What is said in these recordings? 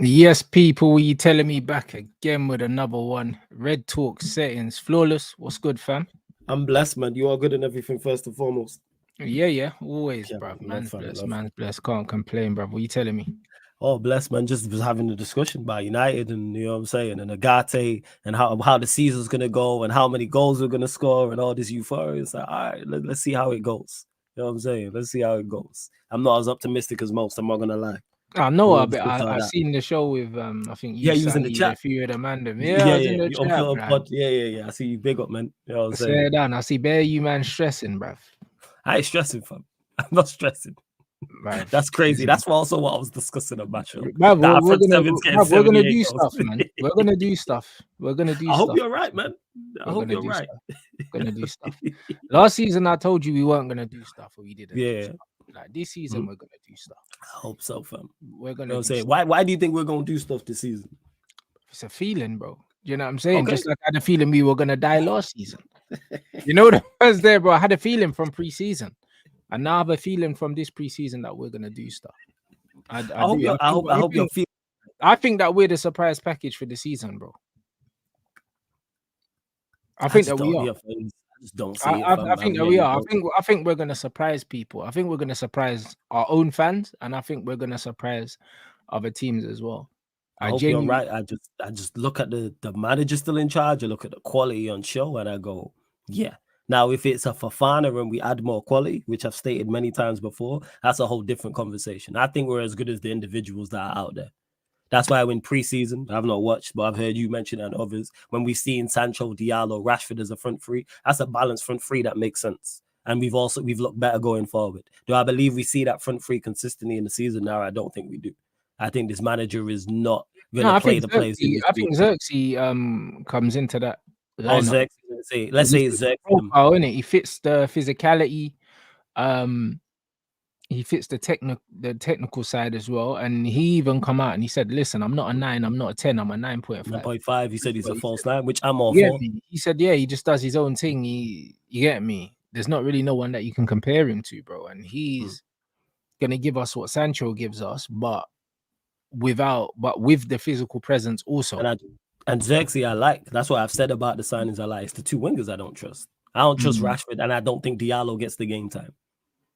Yes, people, you telling me back again with another one. Red Talk settings, flawless. What's good, fam? I'm blessed, man. You are good in everything, first and foremost. Yeah, always, Yeah, bruv. love Man's family, blessed, love. man's blessed. Can't complain, bruv. What you telling me? Oh, blessed, man. Just was having a discussion about United and, you know what I'm saying, and Agate and how the season's going to go and how many goals we're going to score and all this euphoria. It's like, all right, let's see how it goes. You know what I'm saying? Let's see how it goes. I'm not as optimistic as most. I'm not going to lie. I know We'll a bit. discuss all I've that. seen the show with I think you, Yeah, you was in the Saeed, a chat. few of the man them. Yeah, I Yeah, was in yeah. the You on chat, Pillow bruv. Pod. Yeah. I see you big up, man. You know what I'm I saying? swear down. I see bare you man stressing, bruv. I ain't stressing, fam. I'm not stressing. Bruv, That's crazy. listen. That's also what I was discussing on my show. Bruv, That our we're front gonna, seven's getting bruv, we're gonna 78 do goals. stuff, man. We're gonna do stuff. We're gonna do I hope stuff. you're right, man. I We're hope gonna you're do right. stuff. Gonna do stuff. Last season, I told you we weren't gonna do stuff, or we didn't do Yeah. stuff. Like this season, we're gonna do stuff. I hope so, fam. We're You know gonna what I'm do saying? stuff. Why do you think we're gonna do stuff this season? It's a feeling, bro. You know what I'm saying? Okay. Just like I had a feeling we were gonna die last season. You know the first there, bro. I had a feeling from preseason, and now I have a feeling from this preseason that we're gonna do stuff. I hope do. you're I hope you're feeling I think that we're the surprise package for the season, bro. I think that we are. I just don't see it, fam. I I think that we really are. don't. I think we're gonna surprise people. I think we're gonna surprise our own fans, and I think we're gonna surprise other teams as well. I I hope you're genuinely, right. I just look at the manager still in charge. I look at the quality on show, and I go, yeah. Now, if it's a FOFANA and we add more quality, which I've stated many times before, that's a whole different conversation. I think we're as good as the individuals that are out there. That's why when preseason, I've not watched, but I've heard you mention and others. When we've seen Sancho, Diallo, Rashford as a front three, that's a balanced front three that makes sense. And we've looked better going forward. Do I believe we see that front three consistently in the season now? I don't think we do. I think this manager is not going no, to I play think the players in Zirkzee, this I week. think Zirkzee comes into that Or lineup Zirkzee, let's because he say fits the Zirkzee. profile, innit? He fits the physicality. Um, he fits the technical side as well. And he even come out and he said, "Listen, I'm not a 9, I'm not a 10, I'm a 9.5." 9.5. He said That's he's what a he false said. nine, which I'm all You get for. me? He said, "Yeah, he just does his own thing." You get me? There's not really no one that you can compare him to, bro. And he's gonna give us what Sancho gives us, but with the physical presence also. And Zirkzee, I like. That's what I've said about the signings I like. It's the two wingers I don't trust. I don't trust Rashford, and I don't think Diallo gets the game time.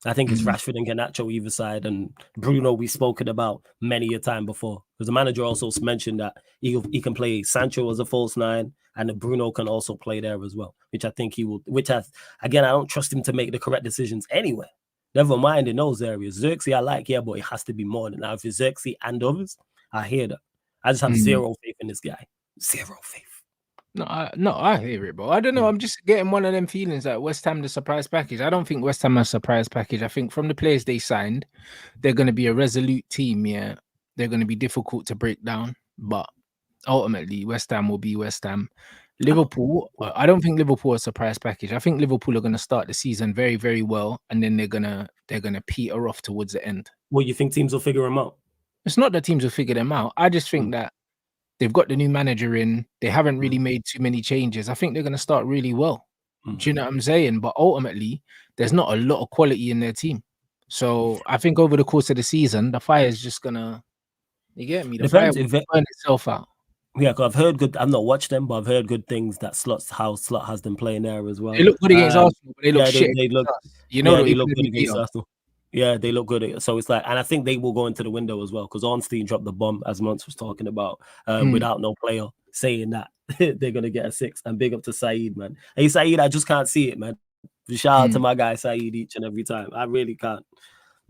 I think it's Rashford and Garnacho either side, and Bruno we've spoken about many a time before. Because the manager also mentioned that he can play Sancho as a false nine, and the Bruno can also play there as well, which I think he will. Again, I don't trust him to make the correct decisions anyway. Never mind in those areas. Zirkzee, I like, yeah, but it has to be more than that. If it's Zirkzee and others, I hear that. I just have zero faith in this guy. Zero faith. No, I hear it, bro. I don't know. I'm just getting one of them feelings that West Ham the surprise package. I don't think West Ham a surprise package. I think from the players they signed, they're going to be a resolute team. Yeah, they're going to be difficult to break down, but ultimately West Ham will be West Ham. Liverpool, I don't think Liverpool are a surprise package. I think Liverpool are going to start the season very, very well, and then they're gonna peter off towards the end. Well, you think teams will figure them out? It's not that teams will figure them out. I just think that they've got the new manager in. They haven't really made too many changes. I think they're going to start really well. Do you know what I'm saying? But ultimately, there's not a lot of quality in their team. So I think over the course of the season, the fire is just gonna. You get me? The fire will burn itself out. Yeah, because I've heard good. I've not watched them, but I've heard good things that Slot has them playing there as well. They look good against Arsenal, but they look shit. They look. You know, they look good against Arsenal. Yeah, they look good. So it's like, and I think they will go into the window as well because Ornstein dropped the bomb, as Mons was talking about, without no player saying that they're gonna get a 6. And big up to Saeed, man. Hey Saeed, I just can't see it, man. Shout out to my guy Saeed each and every time. I really can't.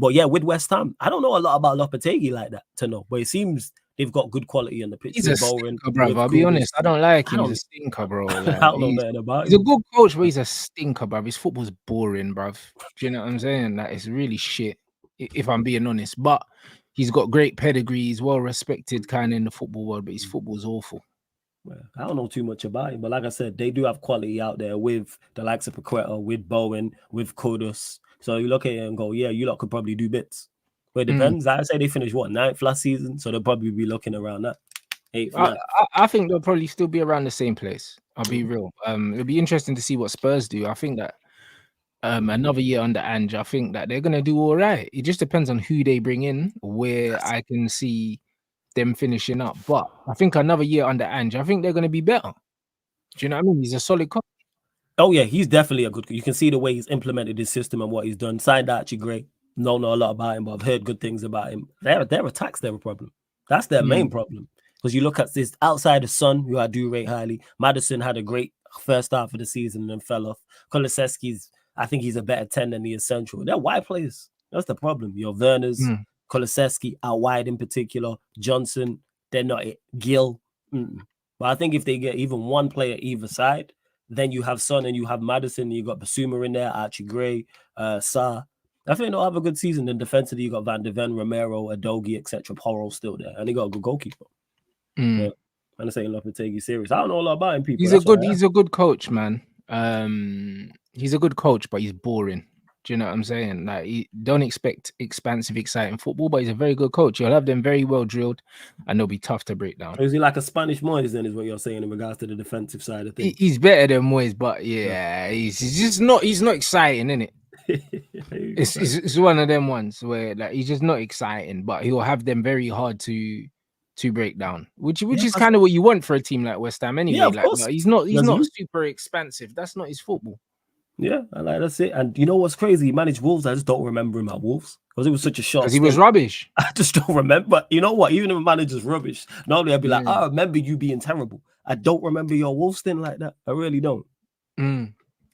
But yeah, with West Ham, I don't know a lot about Lopetegui like that to know, but it seems they've got good quality on the pitch. He's a stinker, bro. I'll be honest. I don't like him. He's a stinker, bro. Like, I don't know nothing about him. He's a good coach, but he's a stinker, bro. His football's boring, bro. Do you know what I'm saying? Like, it's really shit, if I'm being honest. But he's got great pedigree. He's well respected kind of in the football world, but his football's awful. Well, I don't know too much about him, but like I said, they do have quality out there with the likes of Paqueta, with Bowen, with Kudus. So you look at it and go, yeah, you lot could probably do bits. But it depends. I say they finished 9th last season, so they'll probably be looking around that 8th. I think they'll probably still be around the same place. I'll be real. It'll be interesting to see what Spurs do. I think that another year under Ange, I think that they're gonna do all right. It just depends on who they bring in, where I can see them finishing up. But I think another year under Ange, I think they're going to be better. Do you know what I mean? He's a solid coach. Oh yeah, he's definitely a good. You can see the way he's implemented his system and what he's done. Signed Archie Gray. Don't know a lot about him, but I've heard good things about him. Their attacks, their problem. That's their main problem. Because you look at this outside of Son, who I do rate highly. Maddison had a great first half of the season and then fell off. Kulusevski's, I think he's a better 10 than the essential. They're wide players. That's the problem. Your Werners, Kulusevski out wide in particular. Johnson, they're not it. Gill. But I think if they get even one player either side, then you have Son and you have Maddison. You got Basuma in there, Archie Gray, Sa. I think they'll have a good season. Then defensively, you got Van de Ven, Romero, Adogi, etc. Porro still there, and they got a good goalkeeper. Yeah, I'm saying Lopetegui serious. I don't know a lot about him. People. He's a good coach, man. He's a good coach, but he's boring. Do you know what I'm saying? Like, don't expect expansive, exciting football, but he's a very good coach. You'll have them very well drilled, and they'll be tough to break down. Is he like a Spanish Moyes? Then is what you're saying in regards to the defensive side of things? He's better than Moyes, but yeah, he's just not. He's not exciting, innit? It's one of them ones where like he's just not exciting, but he'll have them very hard to break down, which is kind of what you want for a team like West Ham anyway. Yeah, of like, course. He's not super expansive. That's not his football. Yeah, that's it. And you know what's crazy? He managed Wolves. I just don't remember him at Wolves because it was such a shot. Because he was rubbish. I just don't remember. But you know what? Even if a manager's rubbish, normally I'd be like, I remember you being terrible. I don't remember your Wolves thing like that. I really don't.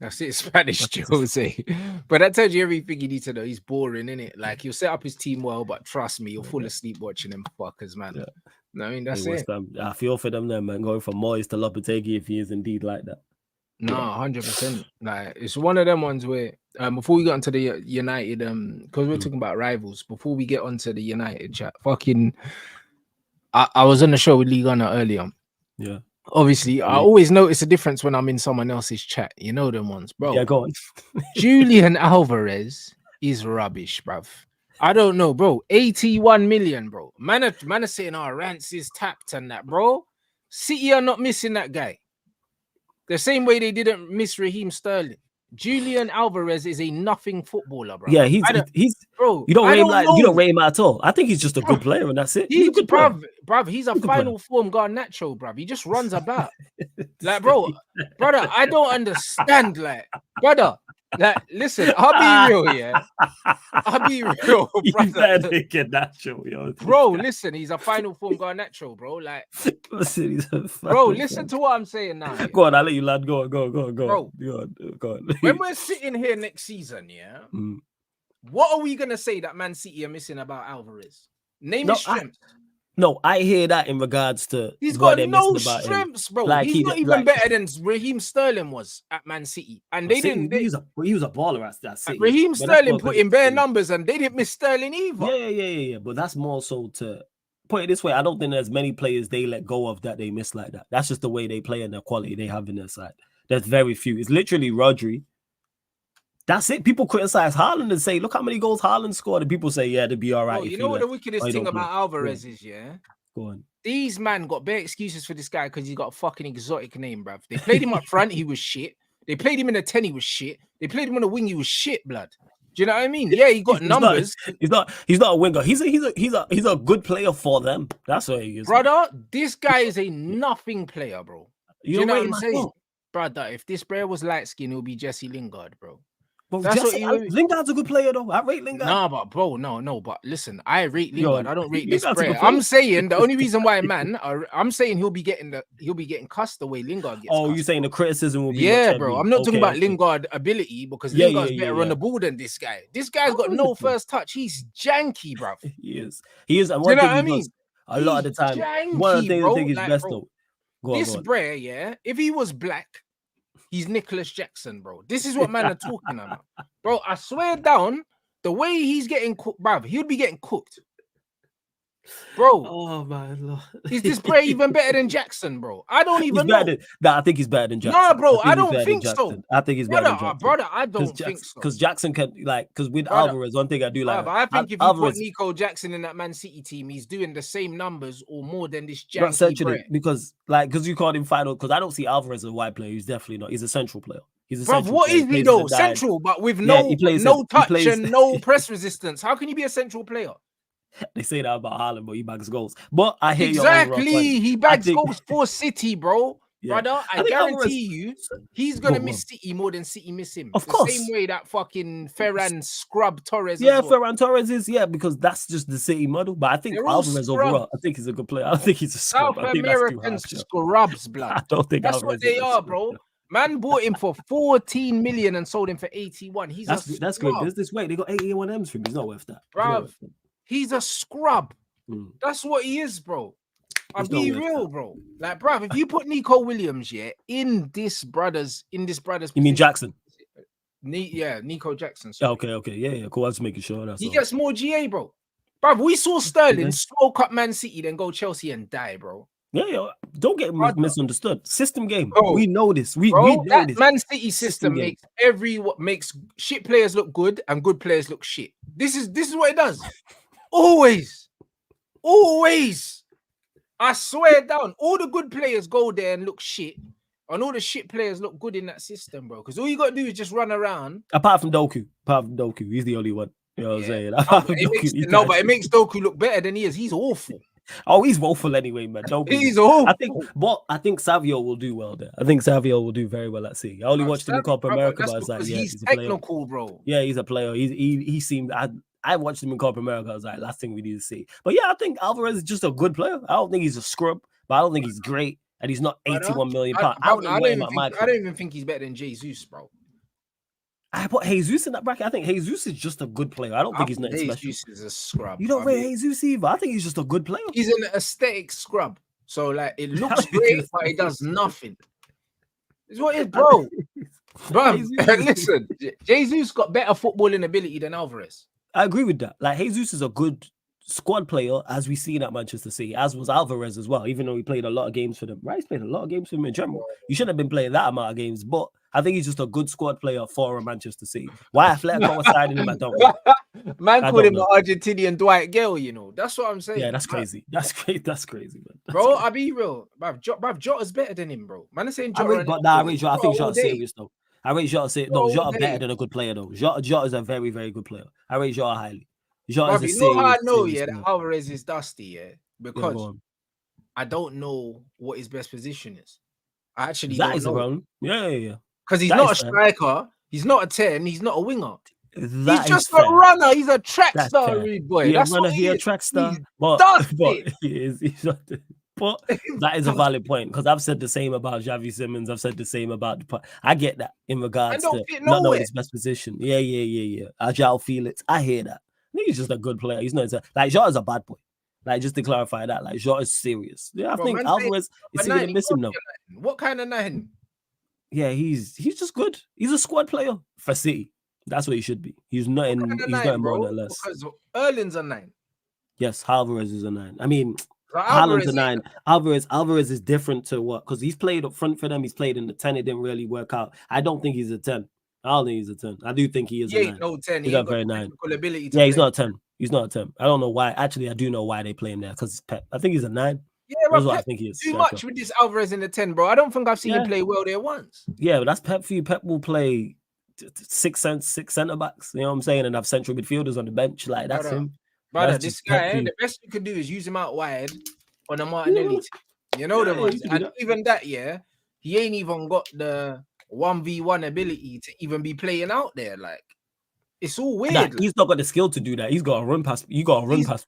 That's it, Spanish Jose. But that tells you everything you need to know. He's boring, innit? Like, he'll set up his team well, but trust me, you'll fall asleep watching them fuckers, man. Yeah. No, I mean, that's it. I feel for them then, man. Going from Moyes to Lopetegui if he is indeed like that. No, 100%. Like, it's one of them ones where before we get onto the United, because we're talking about rivals, before we get onto the United chat, I was on the show with Lee Gunner earlier. Yeah. Obviously, I always notice a difference when I'm in someone else's chat. You know them ones, bro. Yeah, go on. Julian Alvarez is rubbish, bruv. I don't know, bro. 81 million, bro. Man are saying, Rants is tapped and that, bro. City are not missing that guy. The same way they didn't miss Raheem Sterling. Julian Alvarez is a nothing footballer, bro. Yeah, he's bro. You don't rate him at all. I think he's just a good player, and that's it. He's a good player. Bruv, he's a final form Garnacho, bruv. He just runs about. Like, brother, I don't understand. Like, brother, like, listen, I'll be real, yeah. I'll be real, brother. Bro, listen, he's a final form Garnacho, bro. Like, listen, listen to what I'm saying now. Yeah? Go on, I'll let you lad go. Bro, go on. When we're sitting here next season, yeah, what are we gonna say that Man City are missing about Alvarez? Name his strengths. I hear that in regards to he's got no strengths, bro. Like, he's not even better than Raheem Sterling was at Man City, and they didn't. He was a baller at that City. Raheem Sterling put in bare numbers, and they didn't miss Sterling either. Yeah. But that's more so to put it this way. I don't think there's many players they let go of that they miss like that. That's just the way they play and the quality they have in their side. There's very few. It's literally Rodri. That's it. People criticize Haaland and say, look how many goals Haaland scored. And people say, yeah, they'd be all right. You know what the wickedest thing about Alvarez is, yeah? Go on. These man got bare excuses for this guy because he's got a fucking exotic name, bruv. They played him up front, he was shit. They played him in the 10, he was shit. They played him on the wing, he was shit, blood. Do you know what I mean? Yeah, he got numbers. He's not a winger. He's a good player for them. That's what he is. Brother, this guy is a nothing player, bro. Do you know what I'm saying? Brother, if this player was light skinned, it would be Jesse Lingard, bro. Lingard's a good player though. I rate Lingard. Nah, but bro, no. But listen, I rate Lingard. I don't rate this player. I'm saying the only reason why, man, I'm saying he'll be getting cussed the way Lingard gets. Oh, you saying the criticism will be? Yeah, bro. I'm not talking about Lingard ability because Lingard's better on the ball than this guy. This guy's got no first touch. He's janky, bro. He is. And one thing I mean? A lot of the time, janky, one of the things I think is best though. This Brer, yeah, if he was black. He's Nicholas Jackson, bro. This is what man are talking about. Bro, I swear down, the way he's getting cooked, bro, he'll be getting cooked. Bro, oh my Lord. Is this Bray even better than Jackson, bro? I don't even know. I think he's better than Jackson. Nah, bro, I don't think so. I think he's better than Jackson. Brother, I don't think so. Because Jackson can, because with Alvarez, one thing I do like. But I think if you put Nico Jackson in that Man City team, he's doing the same numbers or more than this janky Bray. Because you called him final, because I don't see Alvarez as a wide player. He's definitely not. He's a central player. Bro, what is he though? Central, but with no touch and no press resistance. How can he be a central player? They say that about Haaland, but he bags goals. But I hear exactly. He bags think, goals for City, bro. Yeah. Brother, I guarantee you, he's gonna miss City more than City miss him. Of the course. Same way that fucking Ferran scrub Torres. Yeah, as well. Ferran Torres is, because that's just the City model. But I think Alvarez overall, I think he's a good player. I don't think he's a scrub. South I think American scrubs, blood. I don't think that's Alvarez what they are, bro. Man bought him for 14 million and sold him for 81. That's great business. Wait, they got 81 M's for him. He's not worth that. Bro, he's a scrub. Mm. That's what he is, bro. I'll be real, bro. Like, bruv, if you put Nico Williams, in this brother's You position, mean Jackson? Nico Jackson. Okay. Yeah, cool. I was making sure. He gets more GA, bro. Bruv, we saw Sterling smoke up Man City, then go Chelsea and die, bro. Yeah. Don't get misunderstood. System game. Bro, we know this. We know that this. Man City system makes shit players look good and good players look shit. This is what it does. Always. I swear down, all the good players go there and look shit, and all the shit players look good in that system, bro. Because all you got to do is just run around. Apart from Doku, he's the only one. You know what I'm saying? But it makes Doku look better than he is. He's awful. Oh, he's woeful anyway, man. Doku. He's awful. I think Savio will do well there. I think Savio will do very well at sea. I only watched him in Copa America, but I was like, he's technical, bro. Yeah, he's a player. He seemed. I watched him in Copa America. I was like, last thing we need to see. But yeah, I think Alvarez is just a good player. I don't think he's a scrub, but I don't think he's great. And he's not 81 million pounds. I don't even think he's better than Jesus, bro. I put Jesus in that bracket. I think Jesus is just a good player. I don't think he's not special. Jesus is a scrub. You don't rate Jesus either. I think he's just a good player. He's an aesthetic scrub. So, like, it looks great, but it does nothing. It's what it is, bro. Bro, listen, Jesus got better footballing ability than Alvarez. I agree with that. Like, Jesus is a good squad player, as we seen at Manchester City, as was Alvarez as well, even though he played a lot of games for them. Right? He's played a lot of games for them in general. You shouldn't have been playing that amount of games, but I think he's just a good squad player for a Manchester City. Why Atletico was signing him, I don't know. Man called him an Argentinian Dwight Gale, you know. That's what I'm saying. Yeah, that's crazy. That's great. That's crazy, man. Bro, I'll be real. Bruv, Jota's better than him, bro. Man is saying Jota. I rate Jota. I think Jota's serious, though. I rate Jota. Jota better than a good player, though. Jota is a very, very good player. I rate Jota highly. Jota is a you know how I know, that Alvarez is dusty, because I don't know what his best position is. I actually don't know. Problem. Yeah. Because he's not a striker, he's not a 10, he's not a winger. He's just a runner. He's a track star, boy. He's a runner. He's a track star. But he's not. But that is a valid point, because I've said the same about Xavi Simons. I've said the same about I get that in regards to not knowing his best position. Yeah. Agile Felix. I hear that. I think he's just a good player. He's not like Jota's a bad boy. Like, just to clarify that, like, Jota is serious. Yeah, I think Alvarez is going to miss him now. What kind of 9? Yeah, he's just good. He's a squad player for City. That's what he should be. He's not in more than less. Because Erling's a 9. Yes, Alvarez is a 9. I mean, Haaland's a 9. Alvarez is different to what? Because he's played up front for them. He's played in the 10. It didn't really work out. I don't think he's a 10. I don't think he's a 10. I do think he is a 9. No 10. He's not very 9. Yeah, he's not a 10. He's not a 10. I don't know why. Actually, I do know why they play him there, because it's Pep. I think he's a 9. Yeah, that's what I think he is. Too much with this Alvarez in the 10, bro. I don't think I've seen him play well there once. Yeah, but that's Pep for you. Pep will play six centre backs. You know what I'm saying? And have central midfielders on the bench. Like, that's him. Brother, this guy, the best you could do is use him out wide on a Martinelli team. You know the ones. And even that, he ain't even got the 1v1 ability to even be playing out there. Like, it's all weird. He's not got the skill to do that. He's got to run past. You got to run past.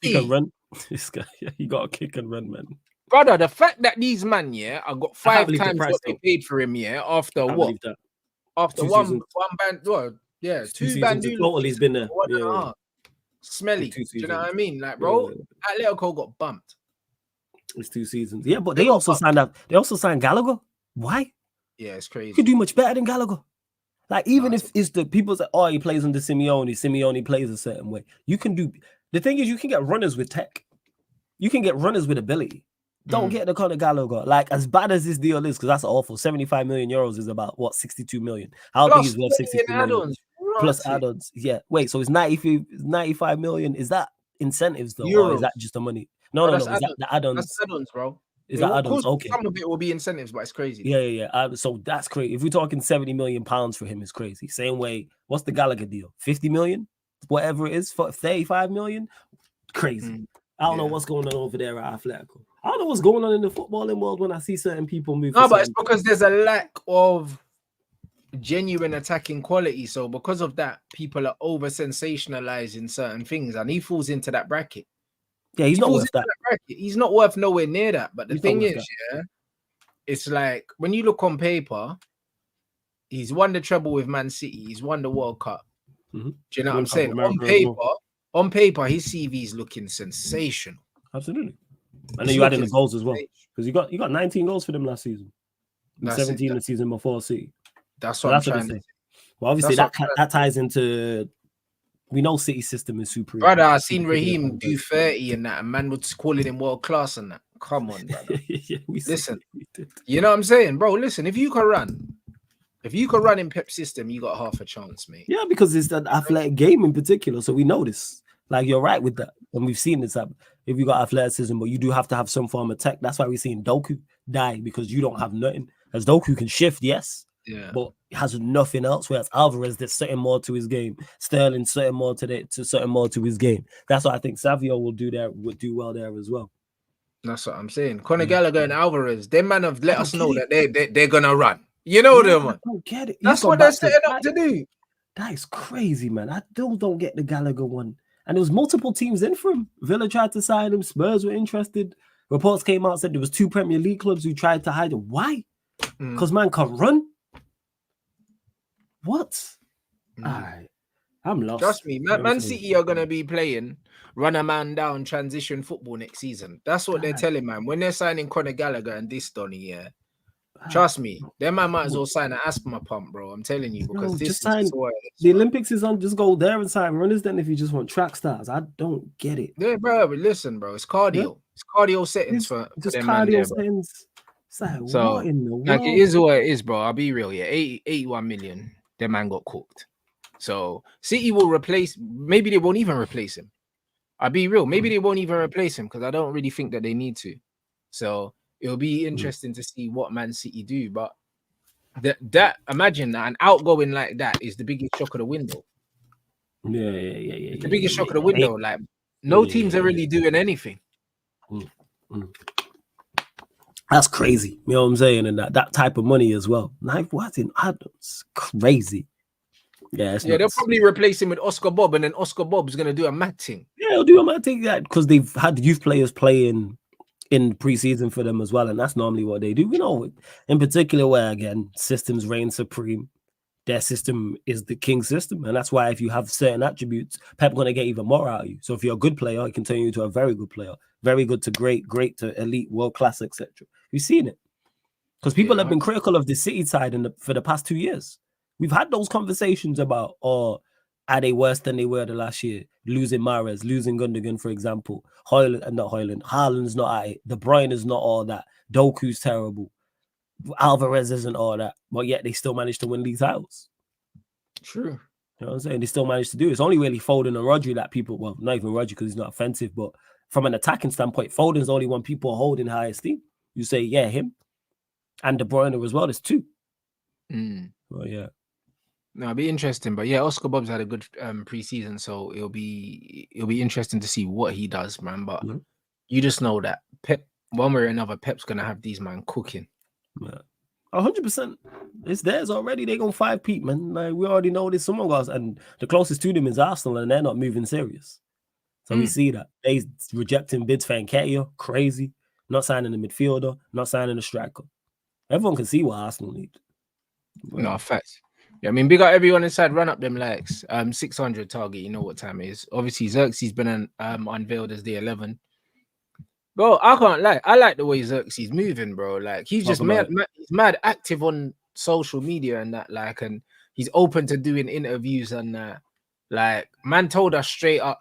He can run. This guy, he got to kick and run, man. Brother, the fact that these man, I got 5 times what they paid for him, after what? After one band, two Bandula. Total, he's been there. Smelly. Do you know what I mean? Like, bro, Atletico got bumped. It's 2 seasons. Yeah, but they also signed Gallagher. Why? Yeah, it's crazy. You could do much better than Gallagher. Like, even if it's the people say, oh, he plays under Simeone plays a certain way. You can do. The thing is, you can get runners with tech. You can get runners with ability. Don't get the kind of Gallagher. Like, as bad as this deal is, because that's awful. 75 million euros is about, what, 62 million? I don't think he's worth 62 million. Plus add-ons. Yeah. Wait, so it's 95 million. Is that incentives, though? Euros. Or is that just the money? No. Is that the add-ons? That's add-ons, bro. Is that add-ons? Okay. Some of it will be incentives, but it's crazy. Yeah. So that's crazy. If we're talking 70 million pounds for him, it's crazy. Same way, what's the Gallagher deal? 50 million? Whatever it is, for 35 million? Crazy. I don't know what's going on over there at Atletico. I don't know what's going on in the footballing world when I see certain people move. No, but it's because there's a lack of genuine attacking quality. So because of that, people are over sensationalizing certain things, and he falls into that bracket. Yeah, he's not worth that. He's not worth nowhere near that. But the thing is, it's like when you look on paper, he's won the treble with Man City. He's won the World Cup. Do you know what I'm saying? On paper, his CV is looking sensational. Absolutely. And then you add in the goals as well, because you got 19 goals for them last season, and 17 the season before City. That's what I'm trying to say. Well, obviously that ties into. We know City system is superior. Brother, I seen Raheem do 30 and that, and man was calling him world class and that. Come on, brother. Listen, you know what I'm saying, bro? Listen, if you can run in Pep's system, you got half a chance, mate. Yeah, because it's that athletic game in particular, so we know this. Like, you're right with that, and we've seen this happen. If you got athleticism, but you do have to have some form of tech. That's why we're seeing Doku die, because you don't have nothing. As Doku can shift, yes, but has nothing else. Whereas Alvarez, there's certain more to his game. Sterling, certain more to his game. That's what I think Savio would do well there as well. That's what I'm saying. Conor Gallagher and Alvarez, them man have let us know that they're gonna run. You know them, man. I don't get it. That's what they're setting up to do. That is crazy, man. I don't get the Gallagher one. And there was multiple teams in for him. Villa tried to sign him. Spurs were interested. Reports came out, said there was 2 Premier League clubs who tried to hide him. Why? Because man can't run. What? I'm lost. Trust me, Man City are gonna be playing run a man down transition football next season. That's what they're telling, man. When they're signing Conor Gallagher and this Donny, trust me, their man might as well sign an asthma pump, bro. I'm telling you, because this is the Olympics is on. Just go there and sign runners. Then, if you just want track stars, I don't get it. Yeah, bro. But listen, bro, it's cardio. Yeah. It's cardio settings for just them cardio there, settings. So what in the world? Like, it is what it is, bro. I'll be real. Yeah, 81 million. Their man got cooked. So City will replace. Maybe they won't even replace him. I'll be real. Maybe they won't even replace him, because I don't really think that they need to. So it'll be interesting to see what Man City do. But that imagine that an outgoing like that is the biggest shock of the window. Yeah. It's the biggest shock of the window. Like, no teams are really doing anything. That's crazy. You know what I'm saying? And that type of money as well. Like, what in Adams? Crazy. Yeah, they'll probably replace him with Oscar Bob, and then Oscar Bob's gonna do a mad thing. Yeah, he'll do a mad thing, because they've had youth players playing in preseason for them as well, and that's normally what they do. You know, in particular, where again systems reign supreme. Their system is the king system, and that's why if you have certain attributes, Pep gonna get even more out of you. So if you're a good player, he can turn you into a very good player, very good to great, great to elite, world class, etc. You've seen it, because people have been critical of the City side for the past 2 years. We've had those conversations about, are they worse than they were the last year? Losing Mahrez, losing Gundogan, for example. Haaland's not at it. De Bruyne is not all that. Doku's terrible. Alvarez isn't all that. But yet they still managed to win these titles. True. You know what I'm saying? They still managed to do it. It's only really Foden and Rodri that people, well, not even Rodri because he's not offensive, but from an attacking standpoint, Foden's the only one people are holding high esteem. You say, yeah, him. And De Bruyne as well. There's 2. Well, yeah. No, it'll be interesting, but yeah, Oscar Bob's had a good preseason, so it'll be interesting to see what he does, man. But you just know that Pep, one way or another, Pep's gonna have these man cooking. Yeah, 100%. It's theirs already. They gonna 5-peat, man. Like, we already know this. Someone goes, and the closest to them is Arsenal, and they're not moving serious. So we see that they rejecting bids for Nketiah, crazy. Not signing a midfielder, not signing a striker. Everyone can see what Arsenal need. No, facts. Yeah, I mean, big up everyone inside. Run up them likes. 600 target. You know what time it is. Obviously, Zirkzee's been unveiled as the 11. Bro, I can't lie. I like the way Zirkzee's moving, bro. Like, he's just he's mad active on social media and that. Like, and he's open to doing interviews and that. Like, man told us straight up,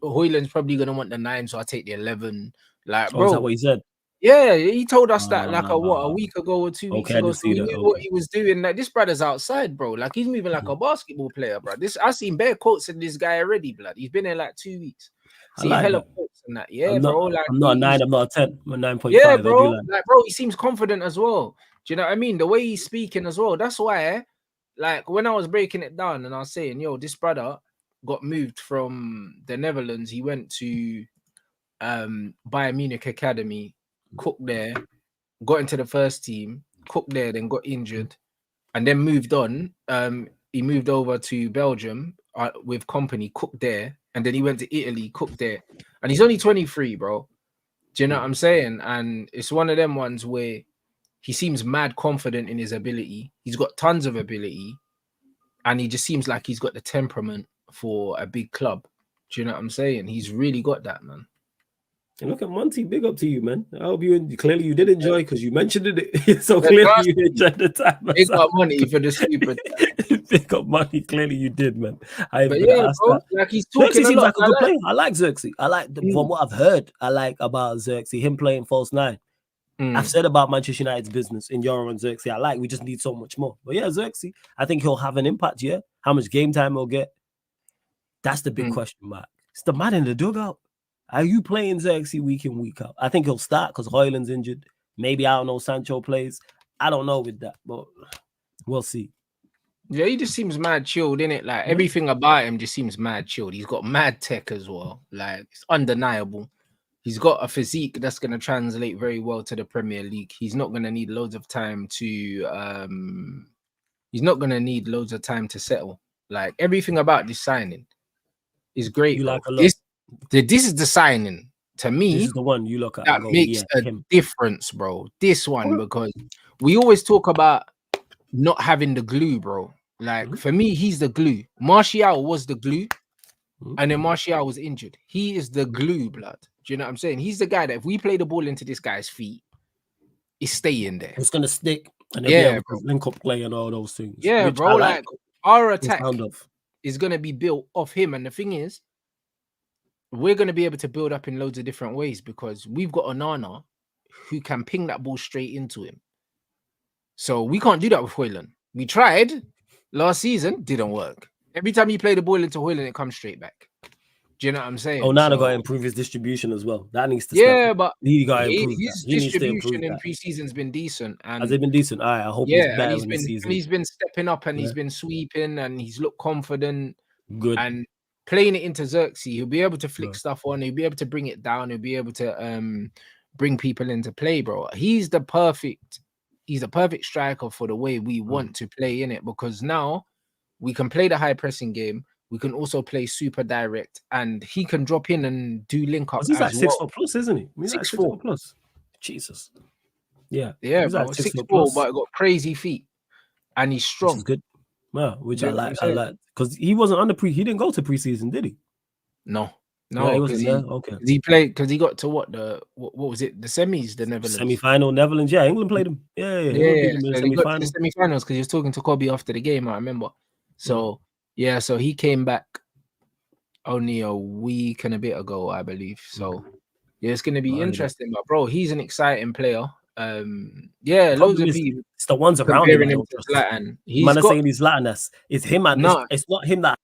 Højlund's probably gonna want the 9, so I take the 11. Like, bro, is that what he said? Yeah, he told us that like a week ago or 2 weeks ago. So he knew what he was doing. Like, this brother's outside, bro. Like, he's moving like a basketball player, bro. I seen bare quotes of this guy already, blood. He's been there like 2 weeks. See like hella quotes and that. Yeah, bro. Like, I'm not a 9, I'm not a 10. I'm a 9.5. Yeah, bro. Like, bro, he seems confident as well. Do you know what I mean? The way he's speaking as well. That's why, like, when I was breaking it down and I was saying, yo, this brother, got moved from the Netherlands. He went to Bayern Munich Academy, cooked there, got into the first team, cooked there, then got injured, and then moved on. He moved over to Belgium with company, cooked there, and then he went to Italy, cooked there, and he's only 23, bro. Do you know what I'm saying? And it's one of them ones where he seems mad confident in his ability. He's got tons of ability, and he just seems like he's got the temperament for a big club. Do you know what I'm saying? He's really got that, man. And look at Monty, big up to you, man. I hope you clearly you did enjoy because you mentioned it. So clearly you enjoyed the time. Big up money for the super. Big up money. Clearly you did, man. But yeah, bro, like he's talking Zirkzee seems like a good player. I like Zirkzee. I like from what I've heard. I like about Zirkzee, him playing false nine. I've said about Manchester United's business in Euro and Zirkzee. We just need so much more. But yeah, Zirkzee, I think he'll have an impact. Yeah, how much game time he'll get? That's the big question mark. It's the man in the dugout. Are you playing Zirkzee week in, week out? I think he'll start because Højlund's injured. Maybe, I don't know, Sancho plays. I don't know with that, but we'll see. Yeah, he just seems mad chilled, innit? Like, everything about him just seems mad chilled. He's got mad tech as well. Like, it's undeniable. He's got a physique that's going to translate very well to the Premier League. He's not going to need loads of time to... he's not going to need loads of time to settle. Like, everything about this signing is great. You bro. like a lot. This is the signing to me. This is the one you look at that makes a difference, bro. This one, because we always talk about not having the glue, bro. Like for me, he's the glue. Martial was the glue, and then Martial was injured. He is the glue, blood. Do you know what I'm saying? He's the guy that if we play the ball into this guy's feet, it's staying there. It's gonna stick, and then link up play and all those things. Yeah, bro. Like our attack is gonna be built off him, and the thing is, we're going to be able to build up in loads of different ways because we've got Onana who can ping that ball straight into him. So we can't do that with Højlund. We tried last season, didn't work. Every time you play the ball into Højlund, it comes straight back. Do you know what I'm saying? Onana got to improve his distribution as well. That needs to step but he got to improve his distribution in pre-season's been decent. And has it been decent? All right, I hope it's better in the season. He's been stepping up and he's been sweeping and he's looked confident. Good. And playing it into Zirkzee, he'll be able to flick stuff on. He'll be able to bring it down. He'll be able to bring people into play, bro. He's the perfect striker for the way we want to play in it because now we can play the high pressing game. We can also play super direct, and he can drop in and do link up. He's like 6'4 plus, isn't he? He's 6'4 plus. Jesus. Yeah, bro. 6'4, but got crazy feet, and he's strong. Which is good. Well, which I like because he wasn't on he didn't go to preseason, did he? No, he wasn't there. Okay, he played because he got to what was it? The semis, the Netherlands semi-final. Netherlands, yeah, England played him. Yeah. So he got to the semi-finals because he was talking to Kobe after the game. I remember. So so he came back only a week and a bit ago, I believe. So it's going to be interesting. But bro, he's an exciting player. Loads of people. It's the ones around him. Man, saying he's Latin. It's him, and it's not him that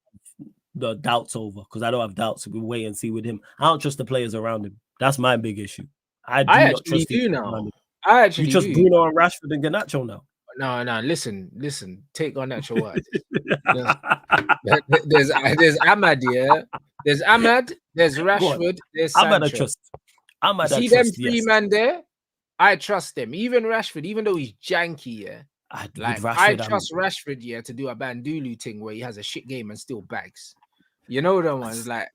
the doubts over because I don't have doubts. We wait and see with him. I don't trust the players around him. That's my big issue. I not trust him now. I actually trust Bruno and Rashford and Garnacho now. No. Listen. Take Garnacho out. There's Ahmad here. There's Ahmad. There's Rashford. There's Sancho. See them three man there. I trust them. Even Rashford, even though he's janky, I trust Rashford, to do a Bandulu thing where he has a shit game and still bags. You know what I'm like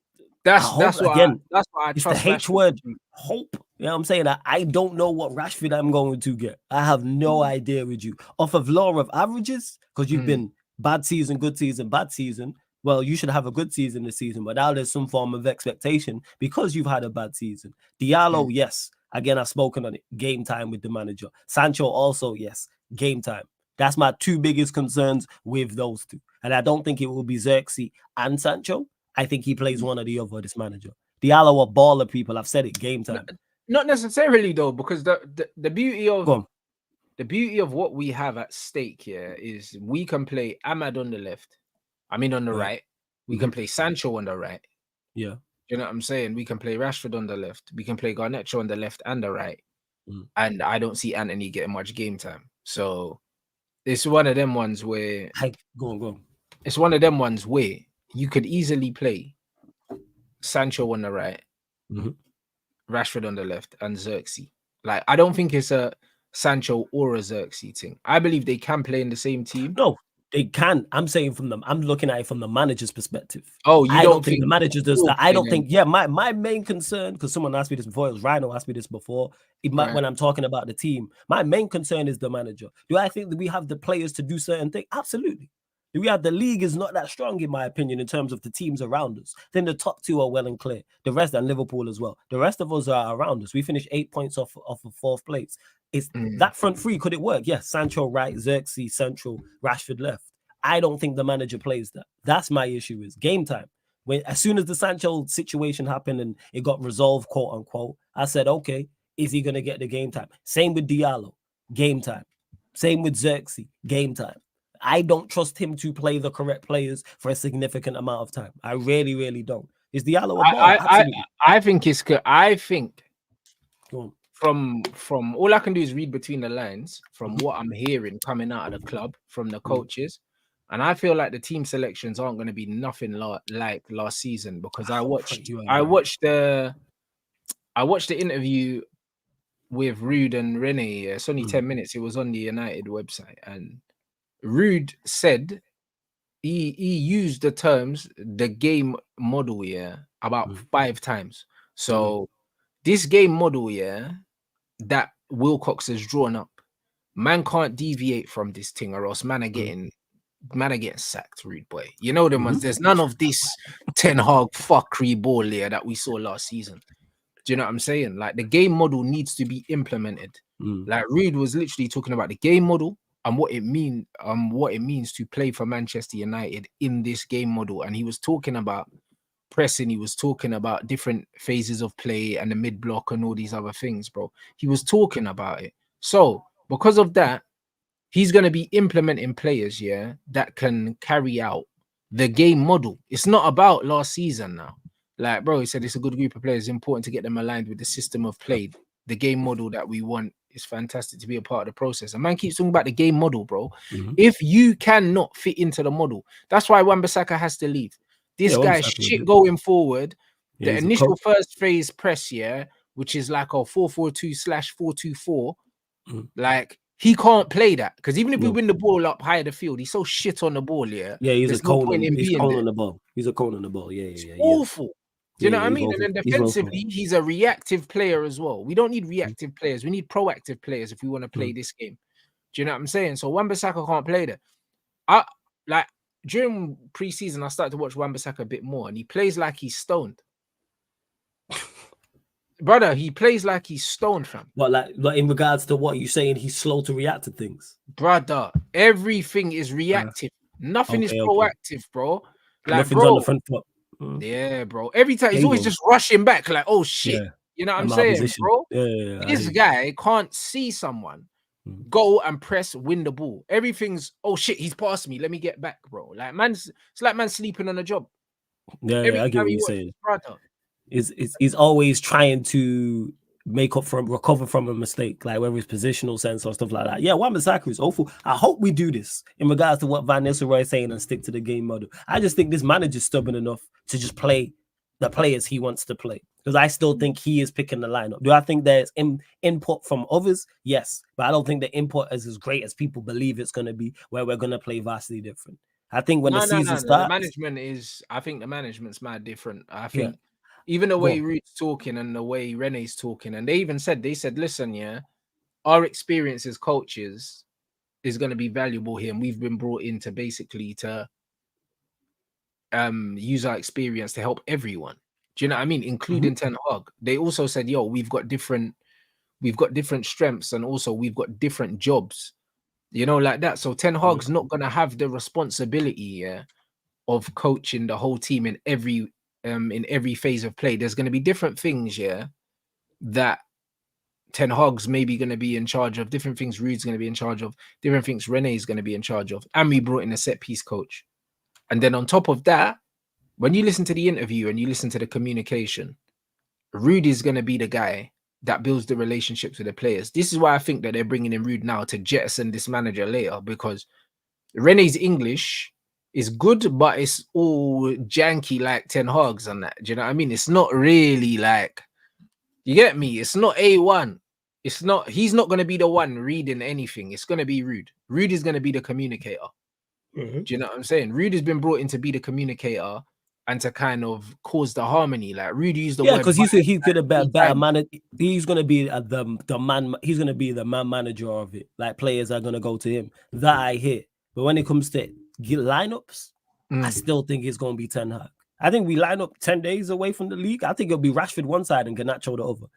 that's what I it's trust. The H word, hope. You know what I'm saying? I don't know what Rashford I'm going to get. I have no idea with you. Off of law of averages, because you've been bad season, good season, bad season. Well, you should have a good season this season, but now there's some form of expectation because you've had a bad season. Diallo, yes. Again, I've spoken on it. Game time with the manager. Sancho also, yes. Game time. That's my two biggest concerns with those two. And I don't think it will be Zirkzee and Sancho. I think he plays one or the other, this manager. Diallo a baller, people. I've said it. Game time. Not necessarily, though, because the beauty of what we have at stake here is we can play Ahmad on the left. On the right. We can play Sancho on the right. Yeah. You know what I'm saying? We can play Rashford on the left. We can play Garnacho on the left and the right. And I don't see Anthony getting much game time. So it's one of them ones where... Go on. It's one of them ones where you could easily play Sancho on the right, Rashford on the left, and Zirkzee. Like, I don't think it's a Sancho or a Zirkzee thing. I believe they can play in the same team. No, they can. I'm saying I'm looking at it from the manager's perspective. Oh, you I don't think the manager does that. I don't think, my main concern, because someone asked me this before, it was Rhino asked me this before, when I'm talking about the team, my main concern is the manager. Do I think that we have the players to do certain things? Absolutely. The league is not that strong, in my opinion, in terms of the teams around us. Then the top two are well and clear. The rest, and Liverpool as well. The rest of us are around us. We finished 8 points off of fourth place. It's that front three. Could it work? Yes. Sancho right, Zirkzee central, Rashford left. I don't think the manager plays that. That's my issue. Is game time. As soon as the Sancho situation happened and it got resolved, quote unquote, I said, okay, is he going to get the game time? Same with Diallo, game time. Same with Zirkzee, game time. I don't trust him to play the correct players for a significant amount of time. I really, really don't. Is Diallo a ball? Absolutely. I think it's good. I think from all I can do is read between the lines from what I'm hearing coming out of the club, from the coaches. And I feel like the team selections aren't going to be nothing like last season, because I watched the interview with Rude and Rene. It's only 10 minutes. It was on the United website, and Rude said he used the terms the game model about 5 times. So this game model that Wilcox has drawn up, man can't deviate from this thing, or else man are getting sacked, Rude boy. You know them ones. There's none of this Ten Hag fuckery ball that we saw last season. Do you know what I'm saying? Like, the game model needs to be implemented. Like, Rude was literally talking about the game model and what it means to play for Manchester United in this game model. And he was talking about pressing, he was talking about different phases of play and the mid block and all these other things, bro. He was talking about it. So because of that, he's going to be implementing players, that can carry out the game model. It's not about last season now. Like, bro, he said it's a good group of players. It's important to get them aligned with the system of play, the game model that we want. It's fantastic to be a part of the process. And man keeps talking about the game model, bro. If you cannot fit into the model, that's why Wan-Bissaka has to leave. This guy's shit going forward. The initial first phase press, which is like a 4-4-2/4-2-4, like, he can't play that, because even if we win the ball up higher the field, he's so shit on the ball. He's a cone on the ball. He's a cone on the ball. Awful. Do you know what I mean? Awful. And then defensively, he's a reactive player as well. We don't need reactive players. We need proactive players if we want to play this game. Do you know what I'm saying? So Wan-Bissaka can't play that. During preseason, I started to watch Wan-Bissaka a bit more, and he plays like he's stoned. Brother, he plays like he's stoned, fam. What, like in regards to what you're saying, he's slow to react to things? Brother, everything is reactive. Nothing is proactive, bro. Like, nothing's on the front foot. Yeah, bro. Every time he's always just rushing back, like, oh shit. You know what I'm saying, bro? This guy can't see someone go and press, win the ball. Everything's, oh shit, he's past me. Let me get back, bro. Like, it's like man sleeping on a job. I get what you're saying. Brother. Is always trying to recover from a mistake, like whether it's positional sense or stuff like that. Yeah, Wan-Bissaka is awful. I hope we do this in regards to what Van Nistelrooy is saying and stick to the game model. I just think this manager's stubborn enough to just play the players he wants to play, because I still think he is picking the lineup. Do I think there's input from others? Yes, but I don't think the input is as great as people believe it's going to be, where we're going to play vastly different. I think when the season starts, I think the management's mad different. I think even the way Ruud's talking and the way Rene's talking, and they said, listen, our experience as coaches is going to be valuable here, and we've been brought in to basically to use our experience to help everyone. Do you know what I mean? Including Ten Hag. They also said, yo, we've got different strengths, and also we've got different jobs, like that. So Ten Hag's not going to have the responsibility of coaching the whole team in every phase of play. There's going to be different things that Ten Hag's maybe going to be in charge of, different things Ruud's going to be in charge of, different things Rene's going to be in charge of, and we brought in a set piece coach. And then on top of that, when you listen to the interview and you listen to the communication, Ruud is going to be the guy that builds the relationships with the players. This is why I think that they're bringing in Ruud now to jettison this manager later, because Rene's English It's good, but it's all janky like Ten Hag's and that. Do you know what I mean? It's not really like, you get me? It's not A1. It's not, he's not going to be the one reading anything. It's going to be Rude. Rude is going to be the communicator. Do you know what I'm saying? Rude has been brought in to be the communicator and to kind of cause the harmony. Like Rude used the word, because he's gonna be a better man. He's gonna be the man. He's gonna be the man manager of it. Like players are gonna go to him. That I hear. But when it comes to lineups, I still think it's gonna be Ten Hag. I think we line up 10 days away from the league. I think it'll be Rashford one side and Garnacho the other.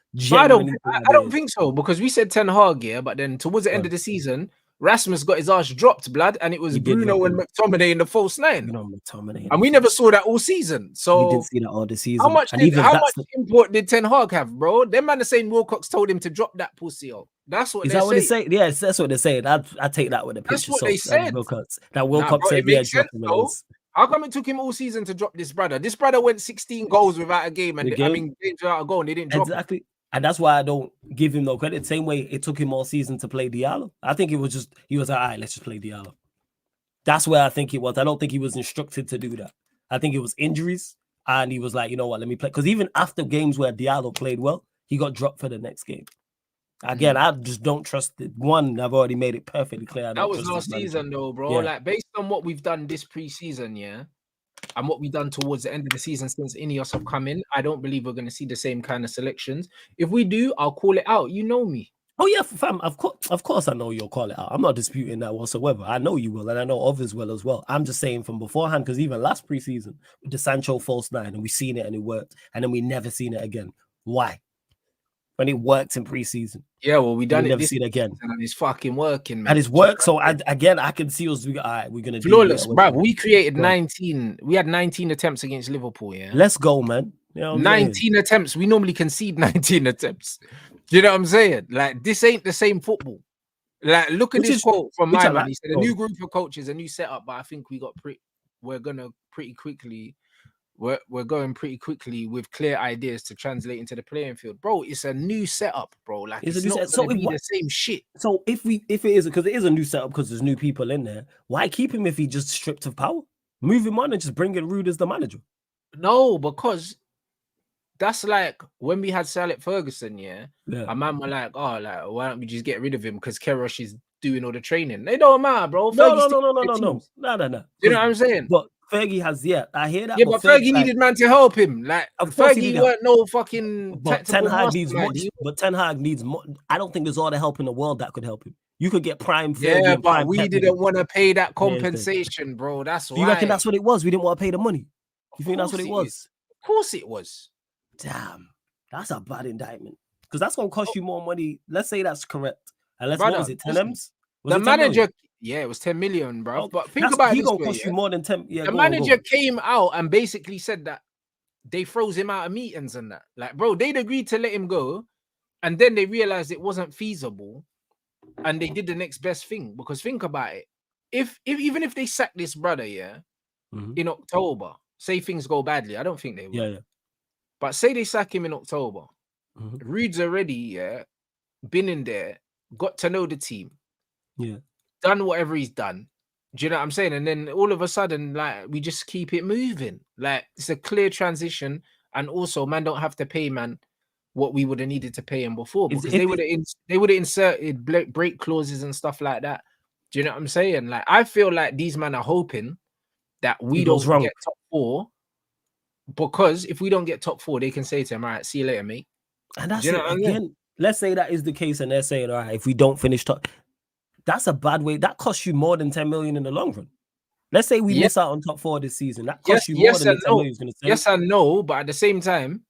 I don't think so, because we said Ten Hag, yeah, but then towards the end of the season, Rasmus got his ass dropped, blood, and it was Bruno and McTominay in the false nine. And we never saw that all season. So we didn't see that all the season. How much import did Ten Hag have, bro? Them man are saying Wilcox told him to drop that pussy. That's what they say. Yeah, that's what they say. I take that with a pinch of salt. That's what they said. Wilcox said, yeah, drop him. How come it took him all season to drop this brother? This brother went 16 goals without a game, and games without a goal, and they didn't drop him. And that's why I don't give him no credit. Same way it took him all season to play Diallo. I think it was just, he was like, all right, let's just play Diallo. That's where I think it was. I don't think he was instructed to do that. I think it was injuries. And he was like, you know what, let me play. Because even after games where Diallo played well, he got dropped for the next game. Again, I just don't trust it. One, I've already made it perfectly clear. That was last season, though, bro. Yeah. Like, based on what we've done this preseason, yeah, and what we've done towards the end of the season since Ineos have come in, I don't believe we're going to see the same kind of selections. If we do, I'll call it out. You know me. Oh, yeah, fam. Of course, I know you'll call it out. I'm not disputing that whatsoever. I know you will, and I know others will as well. I'm just saying from beforehand, because even last preseason, with the Sancho false nine, and we've seen it and it worked, and then we never seen it again. Why? When it worked in preseason. Yeah, well, we done it never see it again. And it's fucking working, man. And it's worked. So I can see us. All right, we're gonna flawless, bro. We created 19. We had 19 attempts against Liverpool. Yeah, let's go, man. You know 19 attempts. We normally concede 19 attempts. Do you know what I'm saying? Like, this ain't the same football. Like, look at this quote from my man. He said, "A new group of coaches, a new setup." But I think we're going pretty quickly with clear ideas to translate into the playing field, bro. It's a new setup, bro. Like, it's not going to be the same shit. So if it is, because it is a new setup, because there's new people in there, why keep him if he just stripped of power? Move him on and just bring in Rude as the manager. No, because that's like when we had Sir Alex Ferguson, yeah. A man were like, oh, like, why don't we just get rid of him because Kerosh is doing all the training? They don't matter, bro. No. You know what I'm saying? But Fergie has, I hear that. Yeah, but Fergie needed man to help him. Like, Fergie weren't no fucking. But Ten Hag needs much. But Ten Hag needs more. I don't think there's all the help in the world that could help him. You could get prime Fergie. Yeah, but we didn't want to pay that compensation, bro. That's why. You reckon that's what it was? We didn't want to pay the money. You think that's what it was? Of course it was. Damn, that's a bad indictment. Because that's gonna cost you more money. Let's say that's correct. And what was it? 10 M's? The manager. Yeah, it was 10 million, bro. But think about it. He's gonna cost you more than 10. Yeah, the manager came out and basically said that they froze him out of meetings and that. Like, bro, they'd agreed to let him go, and then they realized it wasn't feasible, and they did the next best thing. Because think about it, even if they sack this brother, in October, say things go badly, I don't think they will. Yeah. But say they sack him in October, Rude's already been in there, got to know the team, done whatever he's done. Do you know what I'm saying? And then all of a sudden, like, we just keep it moving. Like, it's a clear transition, and also, man, don't have to pay man what we would have needed to pay him before, because they would have inserted break clauses and stuff like that. Do you know what I'm saying? Like, I feel like these men are hoping that we don't get top 4. Because if we don't get top 4, they can say to him, all right, see you later, mate. And that's again. Let's say that is the case, and they're saying, all right, if we don't finish top, that's a bad way. That costs you more than 10 million in the long run. Let's say we miss out on top 4 this season. That costs you more than the 10 million. Yes and no, but at the same time,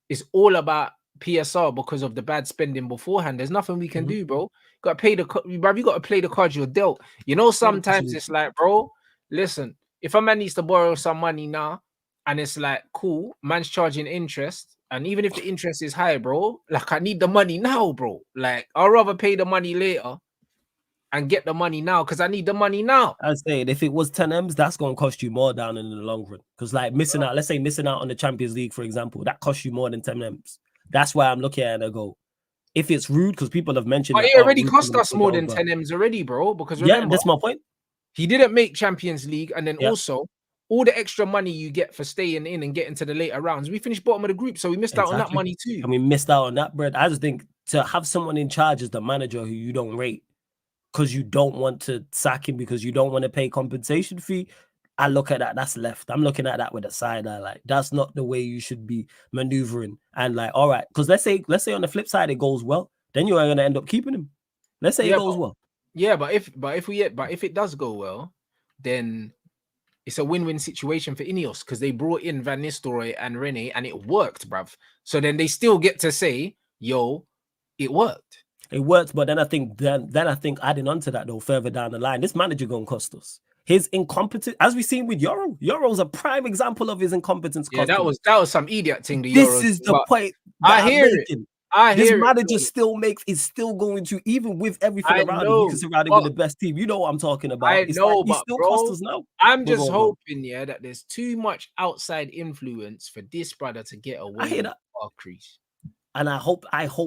it's all about PSR because of the bad spending beforehand. There's nothing we can do, bro. You got to pay you got to play the cards you're dealt. You know, sometimes it's like, bro, listen, if a man needs to borrow some money now, and it's like, cool, man's charging interest. And even if the interest is high, bro, like, I need the money now, bro. Like, I'd rather pay the money later and get the money now because I need the money now. I say, if it was 10 M's, that's going to cost you more down in the long run. Because, like, missing out, let's say missing out on the Champions League, for example, that costs you more than 10 M's. That's why I'm looking at it and I go, if it's Rude, because people have mentioned it already cost us more than 10 M's already, bro. Because remember, that's my point. He didn't make Champions League, and then Yeah. also all the extra money you get for staying in and getting to the later rounds. We finished bottom of the group, so we missed out on that money too. And we missed out on that bread. I just think to have someone in charge as the manager who you don't rate because you don't want to sack him because you don't want to pay compensation fee, I look at that. That's left. I'm looking at that with a side eye. Like, that's not the way you should be maneuvering. And like, all right, because let's say on the flip side it goes well, then you are going to end up keeping him. Let's say it goes well. Yeah, but if it does go well, then it's a win-win situation for Ineos because they brought in Van Nistelrooy and Rene and it worked, bruv. So then they still get to say, yo, it worked. It worked, but then I think adding on to that though, further down the line, this manager gonna cost us. His incompetence, as we've seen with Euro. Euro's a prime example of his incompetence. Yeah, that was some idiot thing. This is the point I hear it. This manager is still going to, even with everything around him, he can surround him with the best team. You know what I'm talking about. He still costs us now. I'm just hoping, that there's too much outside influence for this brother to get away. I hear that. Crease. And I hope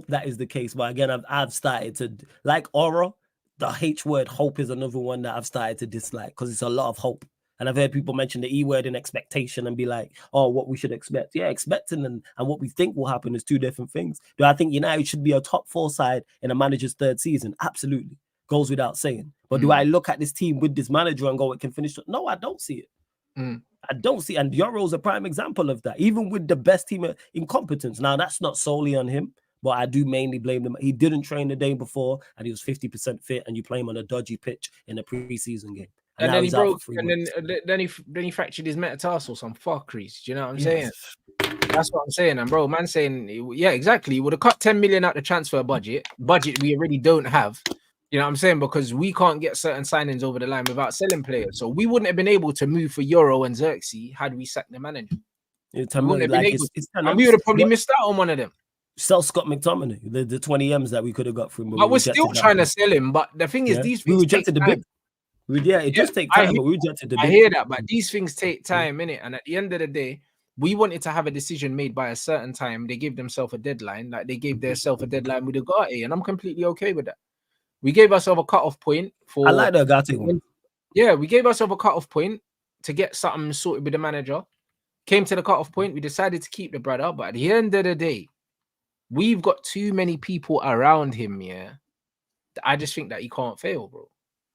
that is the case. But again, I've started to like aura. The H word, hope, is another one that I've started to dislike because it's a lot of hope. And I've heard people mention the E word in expectation and be like, oh, what we should expect. Yeah, expecting and what we think will happen is two different things. Do I think United should be a top 4 side in a manager's 3rd season? Absolutely. Goes without saying. But do I look at this team with this manager and go, it can finish? No, I don't see it. I don't see. And Euro's a prime example of that. Even with the best team incompetence. Now, that's not solely on him, but I do mainly blame him. He didn't train the day before and he was 50% fit and you play him on a dodgy pitch in a preseason game. And then he broke, and then he fractured his metatarsal, some fuckeries. Do you know what I'm saying? That's what I'm saying. And bro, man saying, yeah, exactly. He would have cut 10 million out the transfer budget we already don't have. You know what I'm saying? Because we can't get certain signings over the line without selling players. So we wouldn't have been able to move for Euro and Zirkzee had we sacked the manager. We would have probably missed out on one of them. Sell Scott McTominay, the 20 M's that we could have got from him. But we're still trying to sell him. But the thing is, these things we rejected the bid. It does take time, but we rejected the bid. I hear that, but these things take time, innit? And at the end of the day, we wanted to have a decision made by a certain time. They gave themselves a deadline, like they gave themselves a deadline with Ugarte, and I'm completely okay with that. We gave ourselves a cut-off point for. I like the Ugarte one. Yeah, we gave ourselves a cut-off point to get something sorted with the manager. Came to the cut-off point, we decided to keep the brother, but at the end of the day, we've got too many people around him. Yeah, I just think that he can't fail, bro.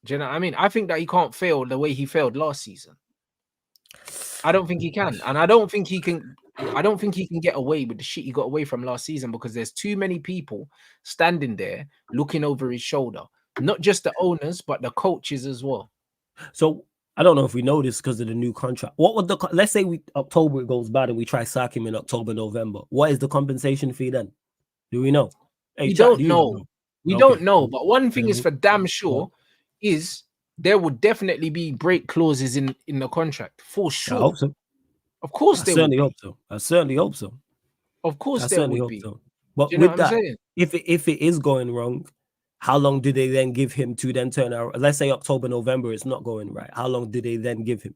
Do you know what I mean? I think that he can't fail the way he failed last season. I don't think he can, and I don't think he can get away with the shit he got away from last season because there's too many people standing there looking over his shoulder. Not just the owners, but the coaches as well. So I don't know if we know this because of the new contract. What would let's say October goes bad and we try sack him in October, November. What is the compensation fee then? Do we know? We don't know. We don't know. But one thing is for damn sure is there would definitely be break clauses in the contract for sure. I hope so. Of course, I certainly hope so. I certainly hope so. Of course, there would be. So. But with that, if it is going wrong, how long do they then give him to then turn out? Let's say October, November, it's not going right. How long do they then give him?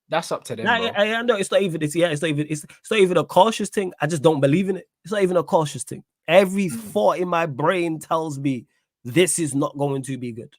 That's up to them. I know it's not even this. Yeah, it's not even a cautious thing. I just don't believe in it. It's not even a cautious thing. Every thought in my brain tells me this is not going to be good.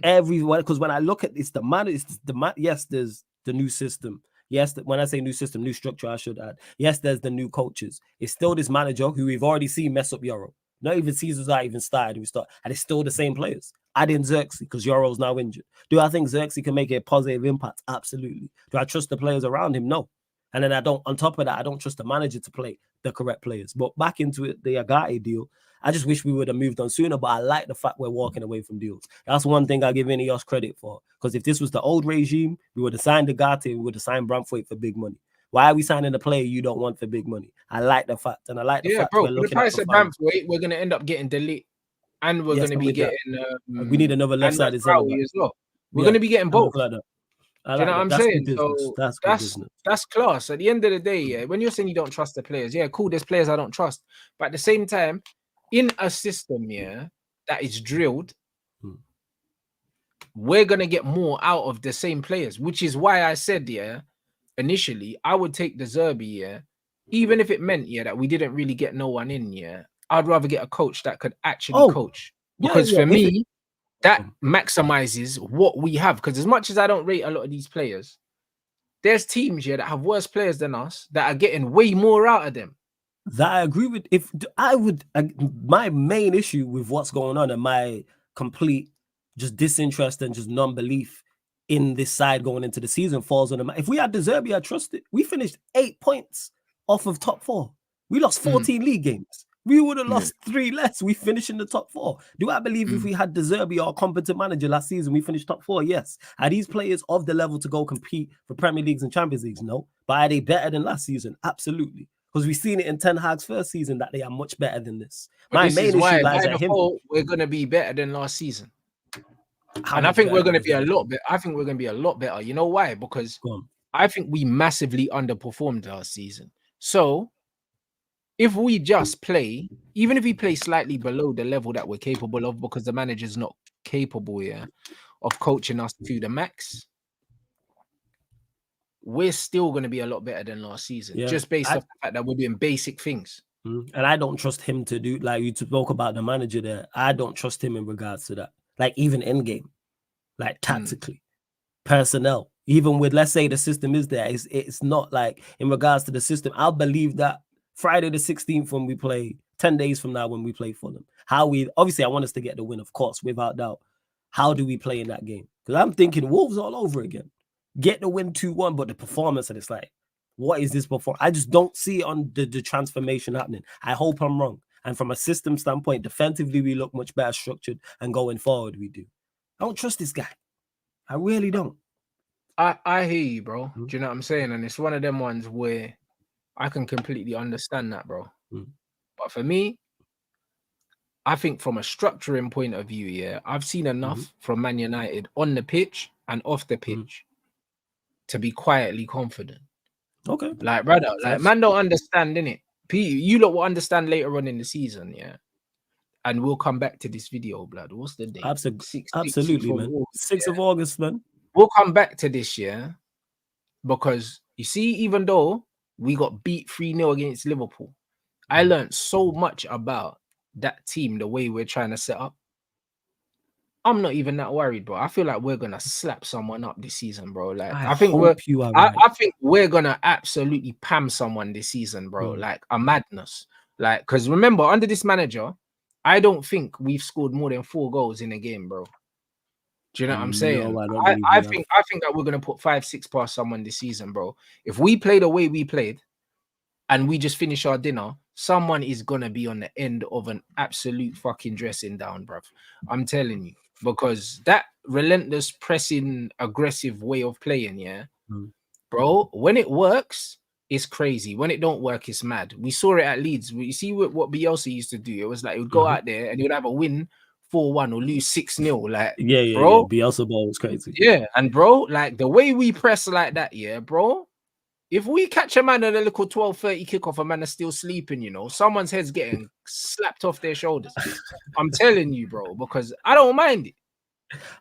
Everyone, because when I look at it's the man. Yes, there's the new system. Yes, when I say new system, new structure, I should add. Yes, there's the new coaches. It's still this manager who we've already seen mess up Euro. Not even seasons are even started. And it's still the same players. Add in Zirkzee because Euro's now injured. Do I think Zirkzee can make a positive impact? Absolutely. Do I trust the players around him? No. And then on top of that, I don't trust the manager to play the correct players. But back into it, the Ugarte deal, I just wish we would have moved on sooner, but I like the fact we're walking away from deals. That's one thing I give Ineos credit for. Because if this was the old regime, we would have signed Ugarte, we would have signed Braithwaite for big money. Why are we signing a player you don't want for big money? I like the fact, and I like the fact bro, we're looking at the Braithwaite, we're going to end up getting Delete, and we're going to be getting... we need another left-sided center as well. We're going to be getting both. Like you know what I'm saying? So that's class. At the end of the day, when you're saying you don't trust the players, cool, there's players I don't trust. But at the same time, in a system, that is drilled, we're going to get more out of the same players, which is why I said, initially, I would take the Zerbi, even if it meant, that we didn't really get no one in, I'd rather get a coach that could actually coach. Because for me, that maximizes what we have. Because as much as I don't rate a lot of these players, there's teams here that have worse players than us that are getting way more out of them. That I agree with. If I would, my main issue with what's going on and my complete just disinterest and just non-belief in this side going into the season falls on them. If we had Zirkzee, I trust it. We finished 8 points off of top 4. We lost 14 league games. We would have lost 3 less. We finished in the top 4. Do I believe if we had Zirkzee or a competent manager last season, we finished top 4? Yes. Are these players of the level to go compete for Premier Leagues and Champions Leagues? No. But are they better than last season? Absolutely. Because we've seen it in Ten Hag's first season that they are much better than this. But my main issue lies at him. We're going to be better than last season. And I think we're going to be a lot better. I think we're going to be a lot better. You know why? Because I think we massively underperformed last season. So if we just play, even if we play slightly below the level that we're capable of, because the manager's not capable of coaching us to the max, we're still going to be a lot better than last season, just based off the fact that we're doing basic things. And I don't trust him to do, like you spoke about the manager there. I don't trust him in regards to that. Like even in game, like tactically, personnel, even with, let's say the system is there, it's not like in regards to the system. I'll believe that Friday the 16th when we play, 10 days from now when we play Fulham. Obviously I want us to get the win, of course, without doubt. How do we play in that game? Because I'm thinking Wolves all over again. Get the win 2-1, but the performance, and it's like, what is this performance? I just don't see on the transformation happening. I hope I'm wrong. And from a system standpoint, defensively, we look much better structured, and going forward, we do. I don't trust this guy. I really don't. I hear you, bro. Do you know what I'm saying? And it's one of them ones where I can completely understand that, bro. But for me, I think from a structuring point of view, I've seen enough from Man United on the pitch and off the pitch to be quietly confident. Okay. Like, brother, like, man don't understand, innit? You lot will understand later on in the season, and we'll come back to this video, blood. What's the date? Absolutely, man. 6th of August, man. We'll come back to this, because you see, even though we got beat 3-0 against Liverpool, I learned so much about that team, the way we're trying to set up. I'm not even that worried, bro. I feel like we're gonna slap someone up this season, bro. Like I think we're gonna absolutely pam someone this season, bro. Like a madness. Like, because remember, under this manager, I don't think we've scored more than 4 goals in a game, bro. Do you know what I'm saying? No, I think that we're gonna put 5-6 past someone this season, bro. If we play the way we played and we just finish our dinner, someone is gonna be on the end of an absolute fucking dressing down, bro. I'm telling you. Because that relentless, pressing, aggressive way of playing, bro, when it works, it's crazy. When it don't work, it's mad. We saw it at Leeds. You see what Bielsa used to do? It was like he would go out there and he would have a win 4-1 or lose 6-0. Like, bro, Bielsa ball was crazy. Yeah, and bro, like the way we press like that, bro. If we catch a man at a little 12:30 kickoff, a man is still sleeping, someone's head's getting slapped off their shoulders. I'm telling you, bro, because I don't mind it.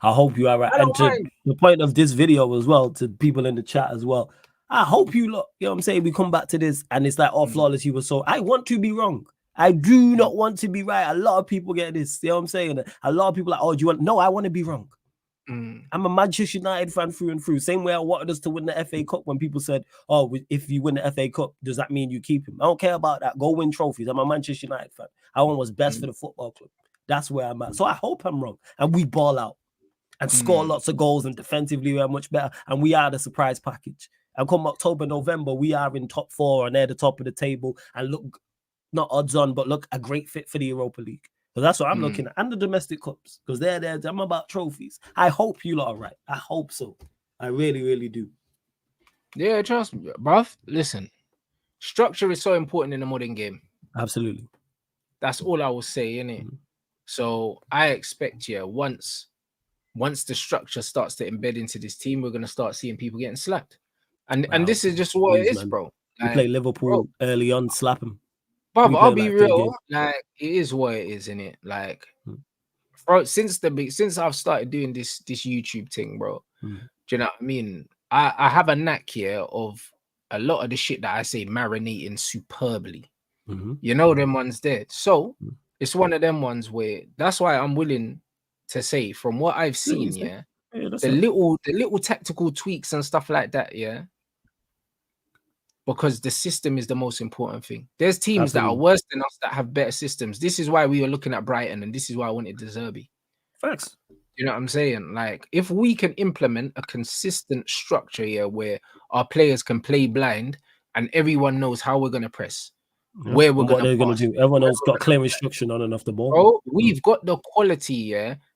I hope you are right. And to the point of this video as well, to people in the chat as well, I hope you look, you know what I'm saying? We come back to this and it's like, flawless, you were so. I want to be wrong. I do not want to be right. A lot of people get this. You know what I'm saying? A lot of people are like, do you want? No, I want to be wrong. I'm a Manchester United fan through and through. Same way I wanted us to win the FA Cup when people said, if you win the FA Cup, does that mean you keep him? I don't care about that. Go win trophies. I'm a Manchester United fan. I want what's best for the football club. That's where I'm at. So I hope I'm wrong. And we ball out and score lots of goals, and defensively we are much better. And we are the surprise package. And come October, November, we are in top 4 and they're the top of the table and look, not odds on, but look, a great fit for the Europa League. So that's what I'm looking at. And the domestic cups, because they're there. I'm about trophies. I hope you lot are right. I hope so. I really, really do. Yeah, trust me, bruv. Listen, structure is so important in the modern game. Absolutely. That's all I will say, innit? So I expect, once the structure starts to embed into this team, we're gonna start seeing people getting slapped. And this is just what it is, man. Bro. We play Liverpool early on, slap them. But I'll be real, like it is what it is, innit? Like since I've started doing this YouTube thing, bro. Do you know what I mean? I have a knack here of a lot of the shit that I say marinating superbly. You know them ones there. So it's one of them ones where that's why I'm willing to say from what I've seen, Yeah, that's the it. little tactical tweaks and stuff like that, because the system is the most important thing. There's teams that are worse than us that have better systems. This is why we were looking at Brighton, and this is why I wanted De Zerbi. Facts. You know what I'm saying? Like, if we can implement a consistent structure here where our players can play blind and everyone knows how we're going to press, where we're going to pass, do. Everyone else got clear instruction on and off the ball. Bro, we've got the quality,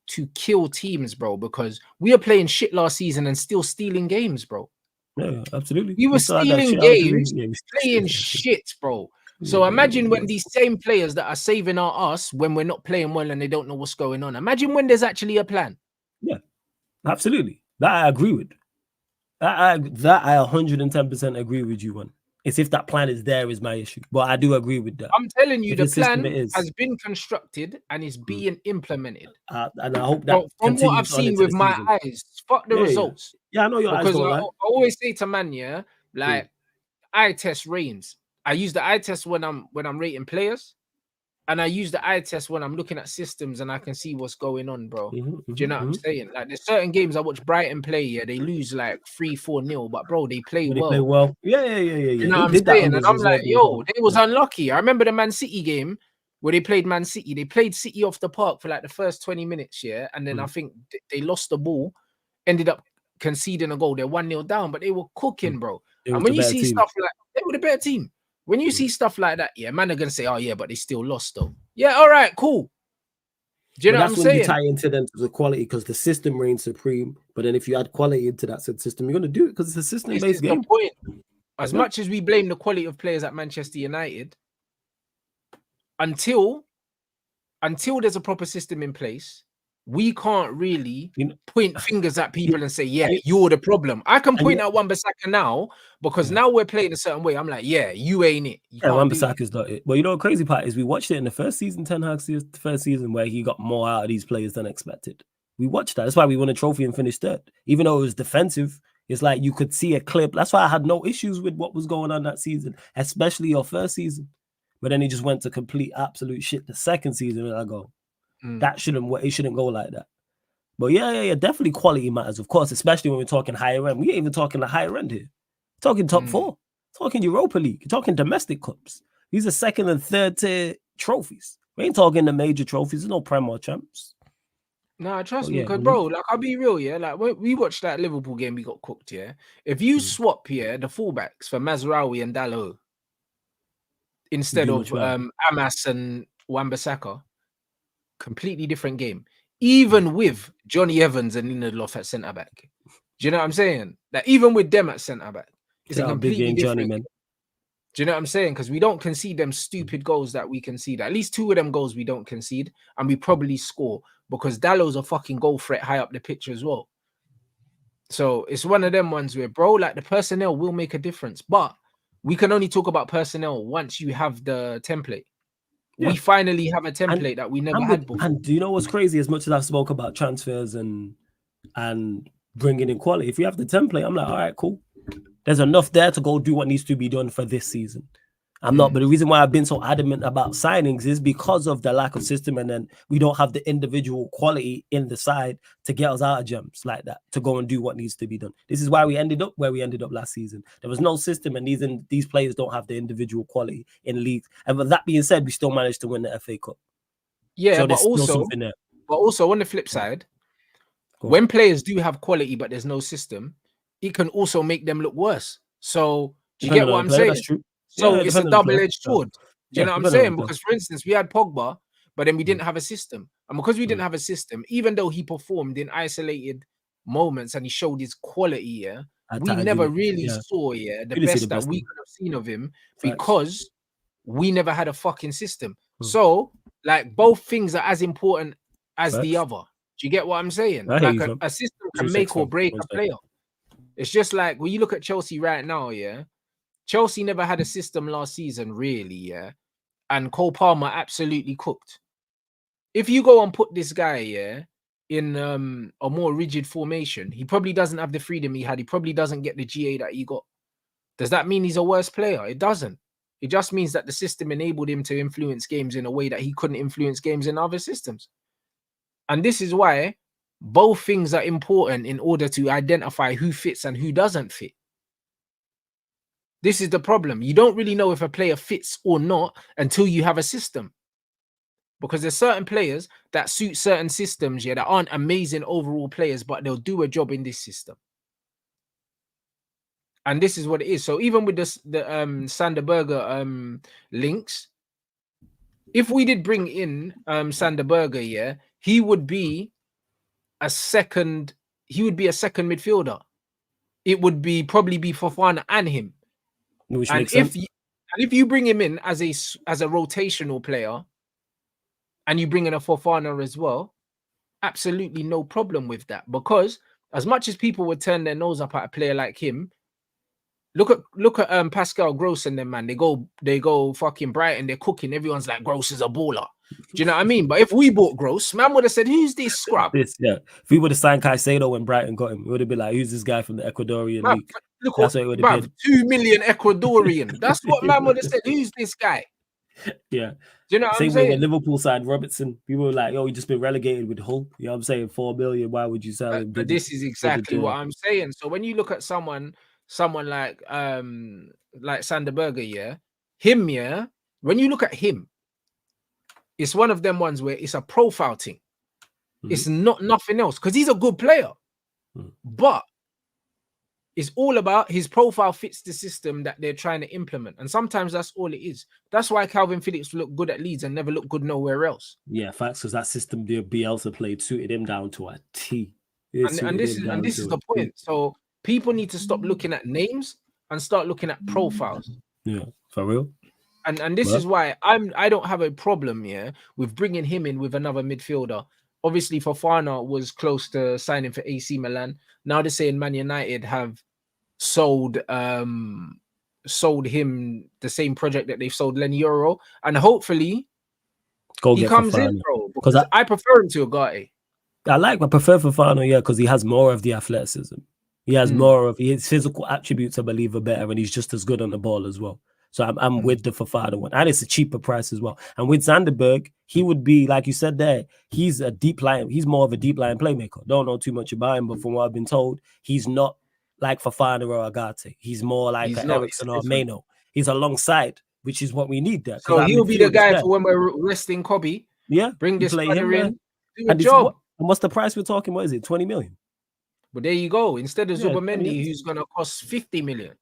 to kill teams, bro, because we are playing shit last season and still stealing games, bro. Yeah, absolutely. We were stealing games, playing shit, bro. So imagine when these same players that are saving our ass when we're not playing well and they don't know what's going on. Imagine when there's actually a plan. Yeah, absolutely. That I agree with. I 110% agree with you on. It's if that plan is there is my issue. But I do agree with that. I'm telling you, the plan has been constructed and is being implemented. And I hope that from what I've seen with my eyes, fuck the results. Yeah, I know your eyes don't lie. I always say to man, like eye test reigns. I use the eye test when I'm rating players, and I use the eye test when I'm looking at systems and I can see what's going on, bro. Do you know what I'm saying? Like, there's certain games I watch Brighton play, they lose like 3-4-0, but bro, they play well. They play well. Yeah. You know what I'm saying? And I'm like, yo, they was unlucky. I remember the Man City game where they played Man City. They played City off the park for like the first 20 minutes, and then I think they lost the ball, ended up conceding a goal. They're 1-0 down, but they were cooking, bro. And when you see stuff like, they were the better team. When you see stuff like that, man are gonna say, oh yeah, but they still lost though. Yeah, all right, cool. Do you know what I'm saying? That's when you tie into them to the quality, because the system reigns supreme. But then if you add quality into that system, you're gonna do it because it's a system-based game. As much as we blame the quality of players at Manchester United, until there's a proper system in place, we can't really point fingers at people and say, yeah, you're the problem. I can point at Wan-Bissaka now because now we're playing a certain way. I'm like, yeah, you ain't it. Wan-Bissaka's not it. But you know, the crazy part is we watched it in the first season, Ten Hag's first season, where he got more out of these players than expected. We watched that. That's why we won a trophy and finished third. Even though it was defensive, it's like you could see a clip. That's why I had no issues with what was going on that season, especially your first season. But then he just went to complete absolute shit the second season, and I go, it shouldn't go like that. But yeah, definitely quality matters, of course, especially when we're talking higher end. We ain't even talking the higher end here. We're talking top four, talking Europa League, talking domestic cups. These are second and third tier trophies. We ain't talking the major trophies. There's no Prem or champs. Nah, trust me, because bro, like, I'll be real, like when we watched that Liverpool game, we got cooked, If you swap the fullbacks for Mazraoui and Dalot instead of Amas and Wan-Bissaka, completely different game. Even with Johnny Evans and Lindelof at centre back, do you know what I'm saying? Like, even with them at centre back, it's a completely different game. Do you know what I'm saying? Because we don't concede them stupid goals that we concede. At least 2 of them goals we don't concede, and we probably score because Dallow's a fucking goal threat high up the pitch as well. So it's one of them ones where, bro, like, the personnel will make a difference, but we can only talk about personnel once you have the template. We finally have a template that we never had before. And do you know what's crazy? As much as I've spoke about transfers and bringing in quality, if we have the template, I'm like, all right, cool. There's enough there to go do what needs to be done for this season. But the reason why I've been so adamant about signings is because of the lack of system, and then we don't have the individual quality in the side to get us out of gems like that, to go and do what needs to be done. This is why we ended up where we ended up last season. There was no system, and these players don't have the individual quality in league. And with that being said, we still managed to win the FA Cup. Yeah, so but also on the flip side, when players do have quality but there's no system, it can also make them look worse. So do you get what I'm saying? That's true. So it's a double-edged sword. Do you know what I'm saying? Because, for instance, we had Pogba, but then we didn't have a system. And because we didn't have a system, even though he performed in isolated moments and he showed his quality, we never really saw the best that we could have seen of him because we never had a fucking system. So, like, both things are as important as the other. Do you get what I'm saying? Like, a system can make or break a player. It's just like when you look at Chelsea right now, Chelsea never had a system last season, really, and Cole Palmer absolutely cooked. If you go and put this guy, in a more rigid formation, he probably doesn't have the freedom he had. He probably doesn't get the GA that he got. Does that mean he's a worse player? It doesn't. It just means that the system enabled him to influence games in a way that he couldn't influence games in other systems. And this is why both things are important in order to identify who fits and who doesn't fit. This is the problem. You don't really know if a player fits or not until you have a system. Because there's certain players that suit certain systems, that aren't amazing overall players, but they'll do a job in this system. And this is what it is. So even with the Sander BERGE links, if we did bring in Sander BERGE, he would be a second midfielder. It would probably be FOFANA and him. Which and makes sense. if you bring him in as a rotational player, and you bring in a FOFANA as well, absolutely no problem with that. Because as much as people would turn their nose up at a player like him, look at Pascal Gross and them, man. They go fucking Brighton. They're cooking. Everyone's like, Gross is a baller. Do you know what I mean? But if we bought Gross, man would have said, "Who's this scrub?" If we would have signed Caicedo when Brighton got him, it would have been like, "Who's this guy from the Ecuadorian league?" Look, that's what it would have been. 2 million Ecuadorian. That's what man would have said. Who's this guy? Yeah. Do you know what Same I'm saying? When Liverpool signed Robertson, people were like, "Oh, he just been relegated with Hull." You know what I'm saying? 4 million. Why would you sell him? But this is exactly what I'm saying. So when you look at someone like Sander BERGE, him, when you look at him, it's one of them ones where it's a profile thing. Mm-hmm. It's not nothing else, because he's a good player. Mm-hmm. But it's all about his profile fits the system that they're trying to implement. And sometimes that's all it is. That's why Calvin Phillips looked good at Leeds and never looked good nowhere else. Yeah, facts, because that system Bielsa played suited him down to a T. And this is the point. So people need to stop looking at names and start looking at profiles. Yeah, for real. And this is why I don't have a problem with bringing him in with another midfielder. Obviously, FOFANA was close to signing for AC Milan. Now they're saying Man United have sold him the same project that they've sold Lenny Euro, and hopefully he comes in, bro. Because I prefer him to Ugarte. I prefer FOFANA, because he has more of the athleticism. He has more of his physical attributes, I believe, are better, and he's just as good on the ball as well. So I'm with the FOFANA one, and it's a cheaper price as well. And with Sander BERGE, he would be, like you said there, he's a deep line. He's more of a deep line playmaker. Don't know too much about him, but from what I've been told, he's not like FOFANA or Ugarte. He's more like an Eriksen or Meno. He's alongside, which is what we need there. So he'll be the guy for when we're resting Kobe. Yeah, bring this player in, do a and job. And what's the price we're talking? What is it? 20 million. But there you go. Instead of Zubamendi, who's gonna cost 50 million.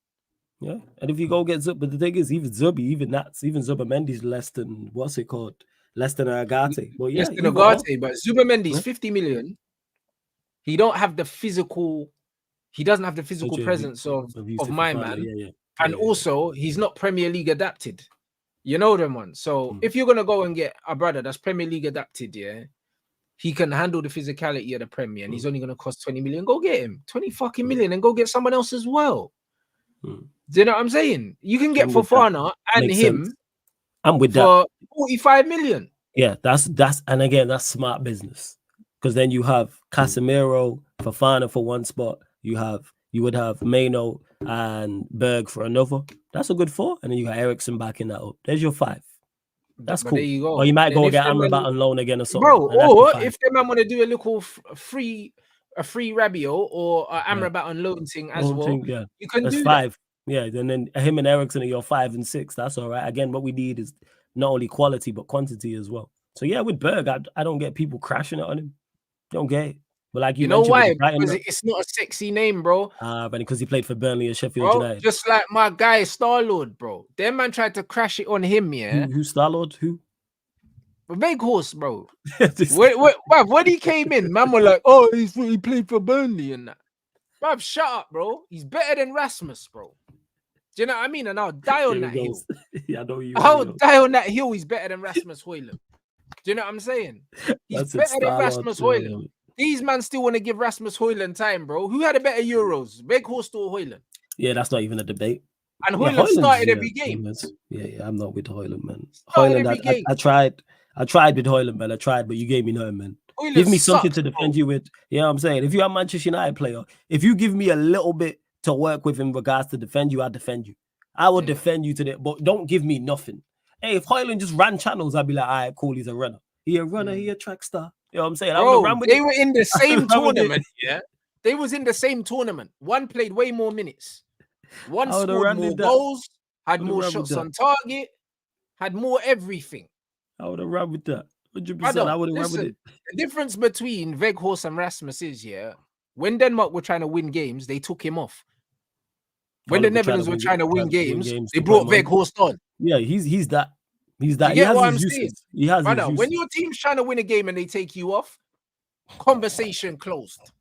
Yeah, and if you go get Zub, but the thing is, even Zubamendi's less than less than Ugarte. Well, less than Ugarte, but Zubamendi's 50 million. He doesn't have the physical presence of my man. And also, he's not Premier League adapted. You know them ones. So if you're gonna go and get a brother that's Premier League adapted, he can handle the physicality of the Premier, and he's only gonna cost 20 million. Go get him 20 fucking million, and go get someone else as well. Do you know what I'm saying? You can get FOFANA and him. Sense. I'm with for 45 million. Yeah, that's and again, that's smart business, because then you have Casemiro, FOFANA for one spot. You would have Meno and BERGE for another. That's a good 4, and then you got Eriksen backing that up. There's your 5. That's cool. There you go. Or you might go get Amrabat on loan again or something. Bro, or if the man want to do a little free Rabiot or Amrabat on loan thing as well, you can do 5. That. Yeah, and then him and Eriksen are your 5 and 6. That's all right. Again, what we need is not only quality but quantity as well. So yeah, with BERGE, I don't get people crashing it on him. Don't get it. But like you know why? Because it's not a sexy name, bro. But because he played for Burnley and Sheffield United. Just like my guy Star-Lord, bro. Them man tried to crash it on him, Who Star-Lord? Who? Big Horse, bro. When he came in, man were like, "Oh, he played for Burnley and that." Bruv, shut up, bro. He's better than Rasmus, bro. Do you know what I mean? And I'll die on that hill. Yeah, I know you. I'll die on that hill. He's better than Rasmus Højlund. Do you know what I'm saying? He's better than Rasmus Højlund. These man still want to give Rasmus Højlund time, bro. Who had a better Euros? Big Horse or Højlund? Yeah, that's not even a debate. And Højlund started every game. Yeah, I'm not with Højlund, man. Højlund, I tried with Højlund, man. I tried, but you gave me nothing, man. Højlund give me something to defend you with. Yeah, I'm saying, if you're a Manchester United player, if you give me a little bit to work with in regards to defend you, I'll defend you. I will defend you today, but don't give me nothing. Hey, if Højlund just ran channels, I'd be like, all right, cool, he's a runner. He a runner, he a track star. You know what I'm saying? I would have Bro, ran with they it. were in the same ran with it. tournament, yeah? They was in the same tournament. One played way more minutes. One I would've scored ran more with that. goals, had Would've more ran with shots that. on target, had more everything. I would have run with that. 100%. Brother, I would have run with listen, it. the difference between Weghorst and Rasmus is, yeah, when Denmark were trying to win games, they took him off. When the Netherlands were trying to win games, they brought Weghorst on. Yeah, he's that. He's that. You He get has what his I'm uses. saying? He has Brother, his uses. when your team's trying to win a game and they take you off, conversation closed.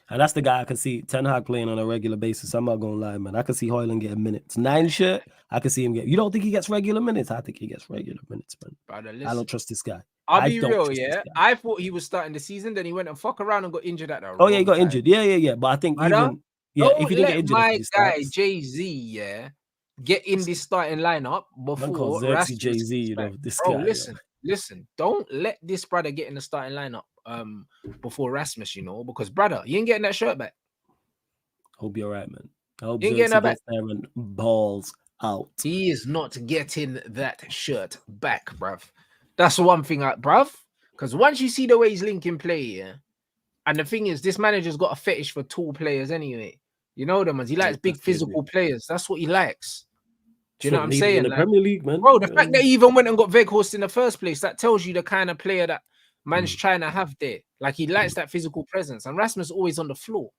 And that's the guy I can see Ten Hag playing on a regular basis. I'm not gonna lie, man. I can see Højlund getting minutes. 9 shirt, I can see him get. You don't think he gets regular minutes? I think he gets regular minutes, man. Brother, I don't trust this guy. I'll be real, yeah. I thought he was starting the season, then he went and fuck around and got injured at the wrong he got time. injured. Yeah. But I think even if he didn't get injured, my guy Jay-Z, yeah, get in this starting lineup before Zirkzee Jay-Z, you know, this guy. Listen, don't let this brother get in the starting lineup before Rasmus, you know, because brother, you ain't getting that shirt back. Hope you're right, man. I hope Zirkzee gets there and balls out. He is not getting that shirt back, bruv. That's one thing, bruv. Because once you see the way he's linking play, yeah, and the thing is, this manager's got a fetish for tall players anyway. You know them ones. He likes big physical players. That's what he likes. Do you know what I'm saying? In the Premier League, man. Bro, the fact that he even went and got Weghorst in the first place, that tells you the kind of player that man's trying to have there. Like, he likes that physical presence. And Rasmus always on the floor.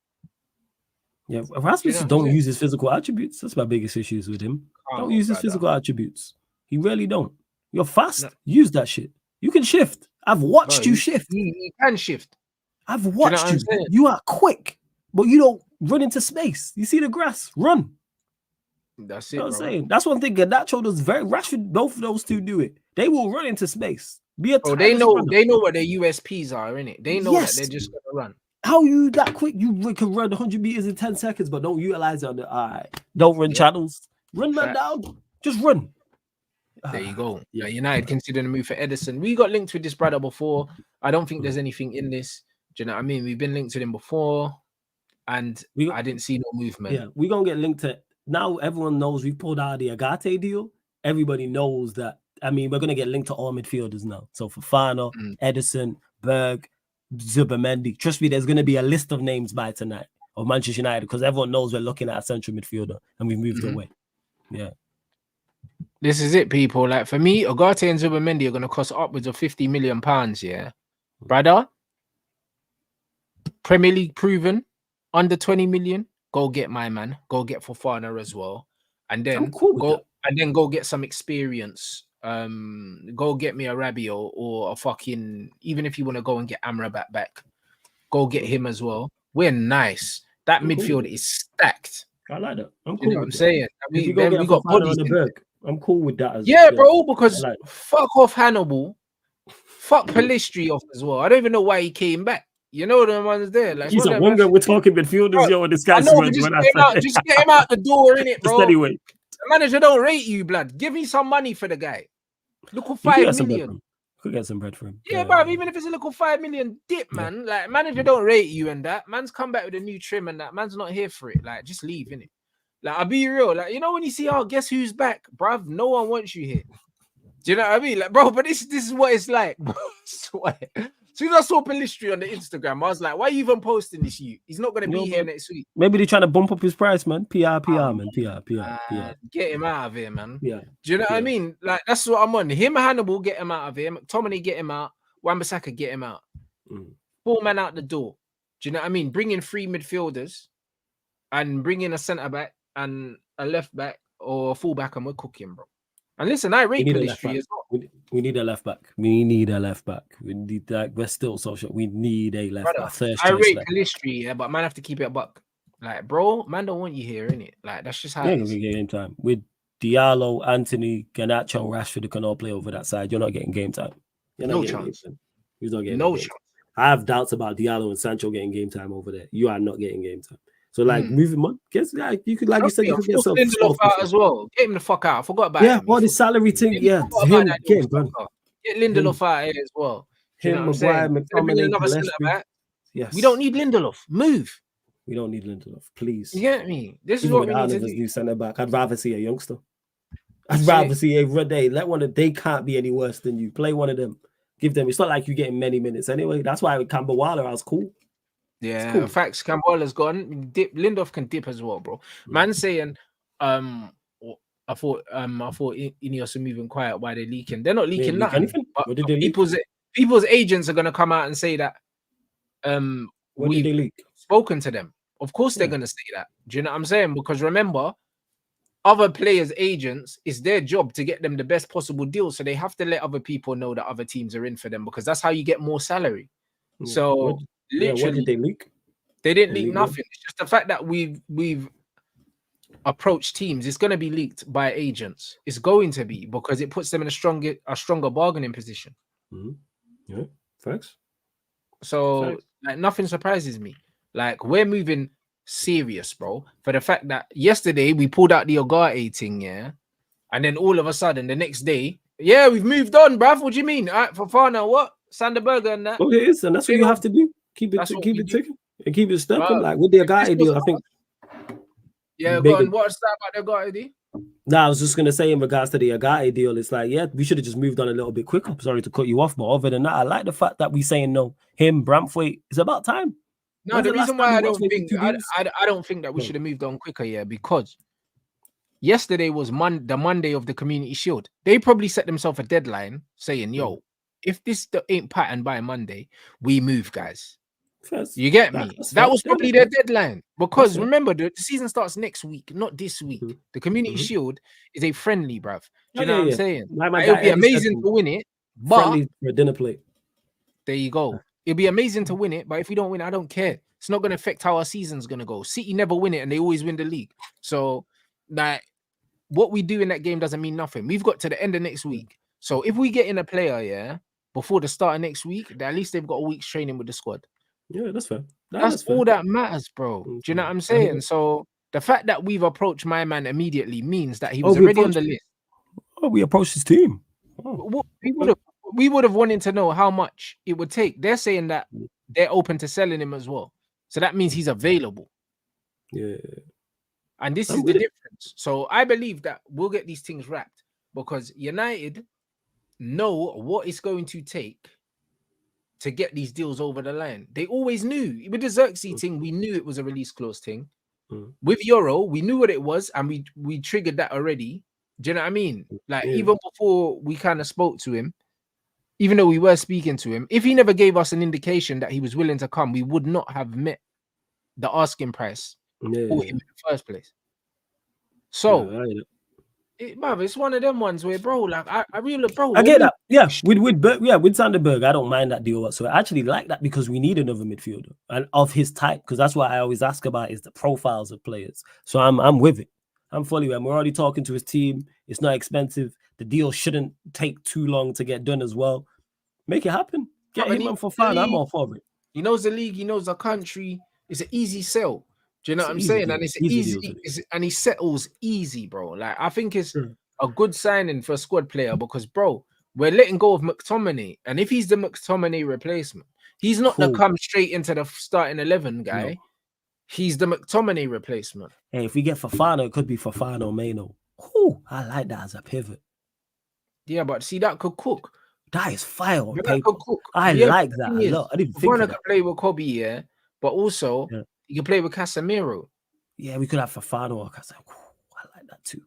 Yeah, Rasmus don't use his physical attributes. That's my biggest issues with him. Don't use his physical attributes. He really don't. You're fast. No. Use that shit. You can shift. I've watched you shift. You can shift. I've watched you. You are quick, but you don't run into space. You see the grass, run. That's it. You know what I'm saying? That's one thing Garnacho does very. Rashford, both of those two do it. They will run into space. Be a they know what their USPs are, innit? They know that they're just gonna run. How you that quick? You can run 100 meters in 10 seconds, but don't utilize it on the eye. Don't run channels. Run man down. Just run. There you go. Yeah, United considering a move for Edison. We got linked with this brother before. I don't think there's anything in this. Do you know what I mean? We've been linked to him before, and I didn't see no movement. Yeah, we're gonna get linked to now. Everyone knows we pulled out the Agate deal. Everybody knows that. I mean, we're gonna get linked to all midfielders now. So FOFANA, Edison, BERGE, Zubimendi. Trust me, there's gonna be a list of names by tonight of Manchester United because everyone knows we're looking at a central midfielder and we've moved away. Yeah. This is it, people. Like, for me, Agate and Zubimendi are going to cost upwards of £50 million, yeah? Brother, Premier League proven, under 20 million, go get my man. Go get FOFANA as well. And then go get some experience. Go get me a Rabiot or a fucking, even if you want to go and get Amrabat back, go get him as well. We're nice. That midfield is stacked. I like that. I'm cool. You know what I'm saying? We got bodies on the BERGE. I'm cool with that as well. Yeah, bro, because fuck off Hannibal. Fuck Palistri off as well. I don't even know why he came back. You know the ones there. Like, he's a winger. We're talking midfielders, yo, this guy's just get him out the door, innit, bro? Anyway. The manager don't rate you, blood. Give me some money for the guy. Look at 5 million. Could get some bread for him. Yeah, bro. Even if it's a little 5 million dip, man. Like, manager don't rate you and that. Man's come back with a new trim and that. Man's not here for it. Like, just leave, innit? Like, I'll be real. Like, you know, when you see, guess who's back, bruv? No one wants you here. Do you know what I mean? Like, bro, but this is what it's like. As soon as I saw Palistri on the Instagram, I was like, why are you even posting this? He's not going to be here next week. Maybe they're trying to bump up his price, man. PR, man. PR. Get him out of here, man. Yeah. Do you know what I mean? Like, that's what I'm on. Him and Hannibal, get him out of here. McTominay, get him out. Wan-Bissaka, get him out. 4 men out the door. Do you know what I mean? Bring in 3 midfielders and bring in a centre-back and a left-back or a full-back, and we're cooking, bro. And listen, I rate Palistri as well. We need a left-back. We need that. We're still social. We need a left-back. I rate Palistri, yeah, but man have to keep it a buck. Like, bro, man don't want you here, innit? Like, that's just how it is. Game time. With Diallo, Anthony, Garnacho, Rashford can all play over that side. You're not getting game time. You're not no getting chance. You're not getting no chance. I have doubts about Diallo and Sancho getting game time over there. You are not getting game time. So, like, moving on. Guess, like, you could, like you said, you could get some Lindelof out as well. Get him the fuck out. I forgot about him. Yeah, all the salary thing. Yeah, get Lindelof out here as well. Him, Maguire, McTominay, yes. We don't need Lindelof. Move. We don't need Lindelof, please. You get me? This is what we need to do. New centre back. I'd rather see a youngster. I'd rather see they can't be any worse than you. Play one of them. Give them. It's not like you're getting many minutes anyway. That's why with Kambawala, I was cool. Yeah, cool. facts. Kambala's gone. Lindelof can dip as well, bro. Man saying, I thought Ineos are moving quiet. Why they leaking? They're not leaking nothing. Anything? But What did they leak? people's agents are gonna come out and say that What did they leak? spoken to them. Of course they're gonna say that. Do you know what I'm saying? Because remember, other players' agents, it's their job to get them the best possible deal. So they have to let other people know that other teams are in for them, because that's how you get more salary. So literally, what did they leak? They didn't leak nothing. It's just the fact that we've approached teams. It's going to be leaked by agents. It's going to be, because it puts them in a stronger bargaining position. Yeah, facts. So like nothing surprises me. Like, we're moving serious, bro. For the fact that yesterday we pulled out the Ogate thing, yeah, and then all of a sudden the next day, yeah, we've moved on, bruv. What do you mean? All right, FOFANA, what? SANDER and that. Oh, it is, and that's what you have to do. Keep it ticking and keep it stepping. Like with the Ogate deal, I think. Yeah, go on. What's that about the Ogate deal? No, I was just gonna say in regards to the Ogate deal, it's like, yeah, we should have just moved on a little bit quicker. Sorry to cut you off, but other than that, I like the fact that we saying no. Him, Bramthwaite, it's about time. No, the reason why I don't think that we should have moved on quicker, yeah, because yesterday was the Monday of the Community Shield. They probably set themselves a deadline saying, yo, if this ain't patterned by Monday, we move, guys. You get me? That was probably their deadline, because remember, the season starts next week, not this week. The Community Shield is a friendly, bruv. Do you know what I'm saying? It would be amazing to win it, but for a dinner plate. There you go. It'd be amazing to win it, but if we don't win, I don't care. It's not going to affect how our season's going to go. City never win it, and they always win the league. So, like, what we do in that game doesn't mean nothing. We've got to the end of next week. So if we get in a player, yeah, before the start of next week, at least they've got a week's training with the squad. Yeah, that's fair. That's all that matters, bro. Do you know what I'm saying? So the fact that we've approached my man immediately means that he was already on the list. Oh, we approached his team. We would have wanted to know how much it would take. They're saying that they're open to selling him as well. So that means he's available. Yeah. And this is the difference. So I believe that we'll get these things wrapped, because United know what it's going to take to get these deals over the line. They always knew. With the Zirkzee thing, we knew it was a release clause thing. With Euro, we knew what it was, and we triggered that already. Do you know what I mean? Like, even before we kind of spoke to him, even though we were speaking to him, if he never gave us an indication that he was willing to come, we would not have met the asking price for him in the first place. So, it's one of them ones where, bro, like, I really, bro. I get that. Yeah, with Sanderberg, I don't mind that deal whatsoever. I actually like that, because we need another midfielder and of his type, because that's what I always ask about, is the profiles of players. So I'm with it. I'm fully with him. We're already talking to his team. It's not expensive. The deal shouldn't take too long to get done as well. Make it happen. Get him on for fun. I'm all for it. He knows the league. He knows the country. It's an easy sell. Do you know what I'm saying? And it's easy, and he settles easy, bro. Like, I think it's a good signing for a squad player, because, bro, we're letting go of McTominay, and if he's the McTominay replacement, he's not the come straight into the starting 11 guy. No. He's the McTominay replacement. Hey, if we get FOFANA, it could be FOFANA or Mano. Ooh, I like that as a pivot. Yeah, but see, that could cook. That is fire on paper. I like that a lot. I didn't think of that. Could play with Kobe, yeah, but also you can play with Casemiro. Yeah, we could have FOFANA or Casemiro. I like that too.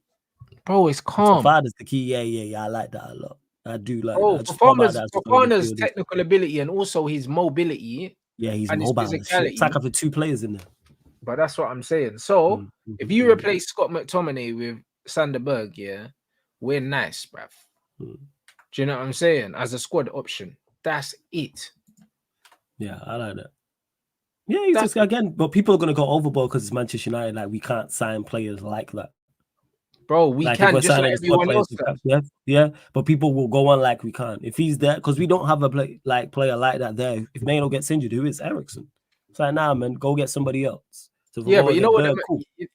Bro, it's calm. FOFANA's the key. Yeah, I like that a lot. I do like that. FOFANA's technical ability and also his mobility. Yeah, he's mobile. It's like having two players in there. But that's what I'm saying. So if you replace Scott McTominay with Sanderberg, yeah, we're nice, bruv. Do you know what I'm saying? As a squad option, that's it. Yeah, I like that. Yeah, he's just, again, but people are gonna go overboard because it's Manchester United. Like, we can't sign players like that, bro. We can just like everyone else. Yeah, but people will go on like we can't. If he's there, because we don't have a player like that there. If Mano gets injured, who is Eriksen? It's like, nah, man, go get somebody else. So yeah, but you know what?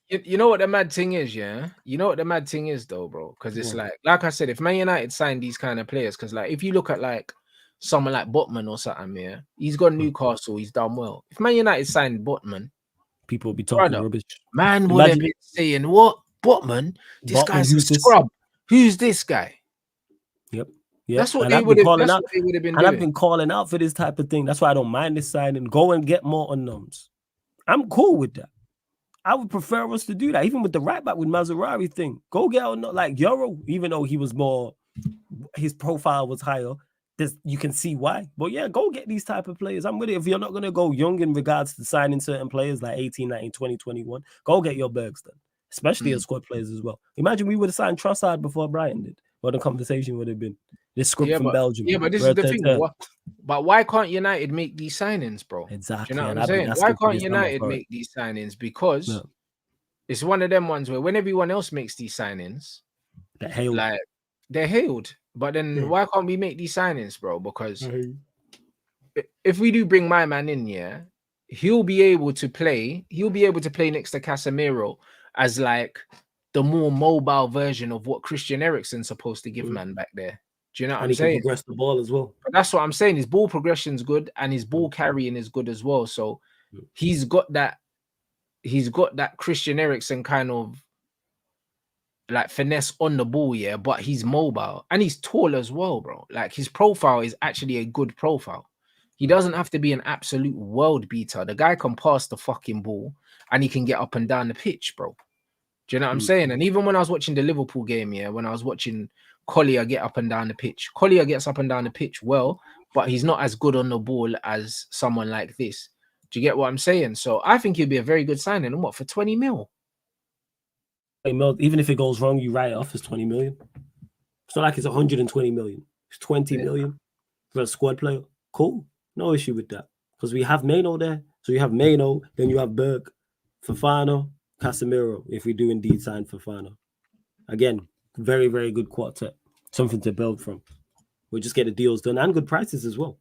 You know what the mad thing is, yeah. You know what the mad thing is, though, bro. Because it's like I said, if Man United signed these kind of players, because like if you look at like someone like Botman or something, yeah, he's got Newcastle, he's done well. If Man United signed Botman, people would be talking rubbish. Man would have been saying, "What Botman? This guy's a scrub. Who's this guy?" Yep. Yeah, That's what and they I've would been have. calling That's out, what they would have been and I've doing. been calling out for this type of thing. That's why I don't mind this signing. Go and get more unknowns. I'm cool with that. I would prefer us to do that, even with the right back with Maserati thing. Go get like Euro, even though he was more, his profile was higher. You can see why. But yeah, go get these type of players. I'm with it. If you're not going to go young in regards to signing certain players like 18, 19, 20, 21, go get your Bergs then, especially as squad players as well. Imagine we would have signed Trossard before Brighton did. What the conversation would have been. This script from Belgium. Yeah, but this is the thing. But why can't United make these signings, bro? Exactly. Do you know what I'm saying? Why can't United make these signings? Because it's one of them ones where when everyone else makes these signings, they're hailed. But then why can't we make these signings, bro? Because if we do bring my man in, yeah, he'll be able to play. He'll be able to play next to Casemiro as like the more mobile version of what Christian Eriksen's supposed to give man back there. Do you know what I'm saying? And he can progress the ball as well. But that's what I'm saying. His ball progression's good and his ball carrying is good as well. So he's got that Christian Eriksen kind of like finesse on the ball, yeah, but he's mobile and he's tall as well, bro. Like his profile is actually a good profile. He doesn't have to be an absolute world beater. The guy can pass the fucking ball and he can get up and down the pitch, bro. Do you know what I'm saying? And even when I was watching the Liverpool game, yeah, when I was watching Collier get up and down the pitch, Collier gets up and down the pitch well, but he's not as good on the ball as someone like this. Do you get what I'm saying? So I think he'll be a very good signing. And what, for 20 mil? Even if it goes wrong, you write it off as 20 million. It's not like it's 120 million. It's 20 million for a squad player. Cool. No issue with that. Because we have Maino there. So you have Maino, then you have Berg, FOFANA, Casemiro, if we do indeed sign FOFANA. Again, very, very good quartet. Something to build from. We'll just get the deals done and good prices as well.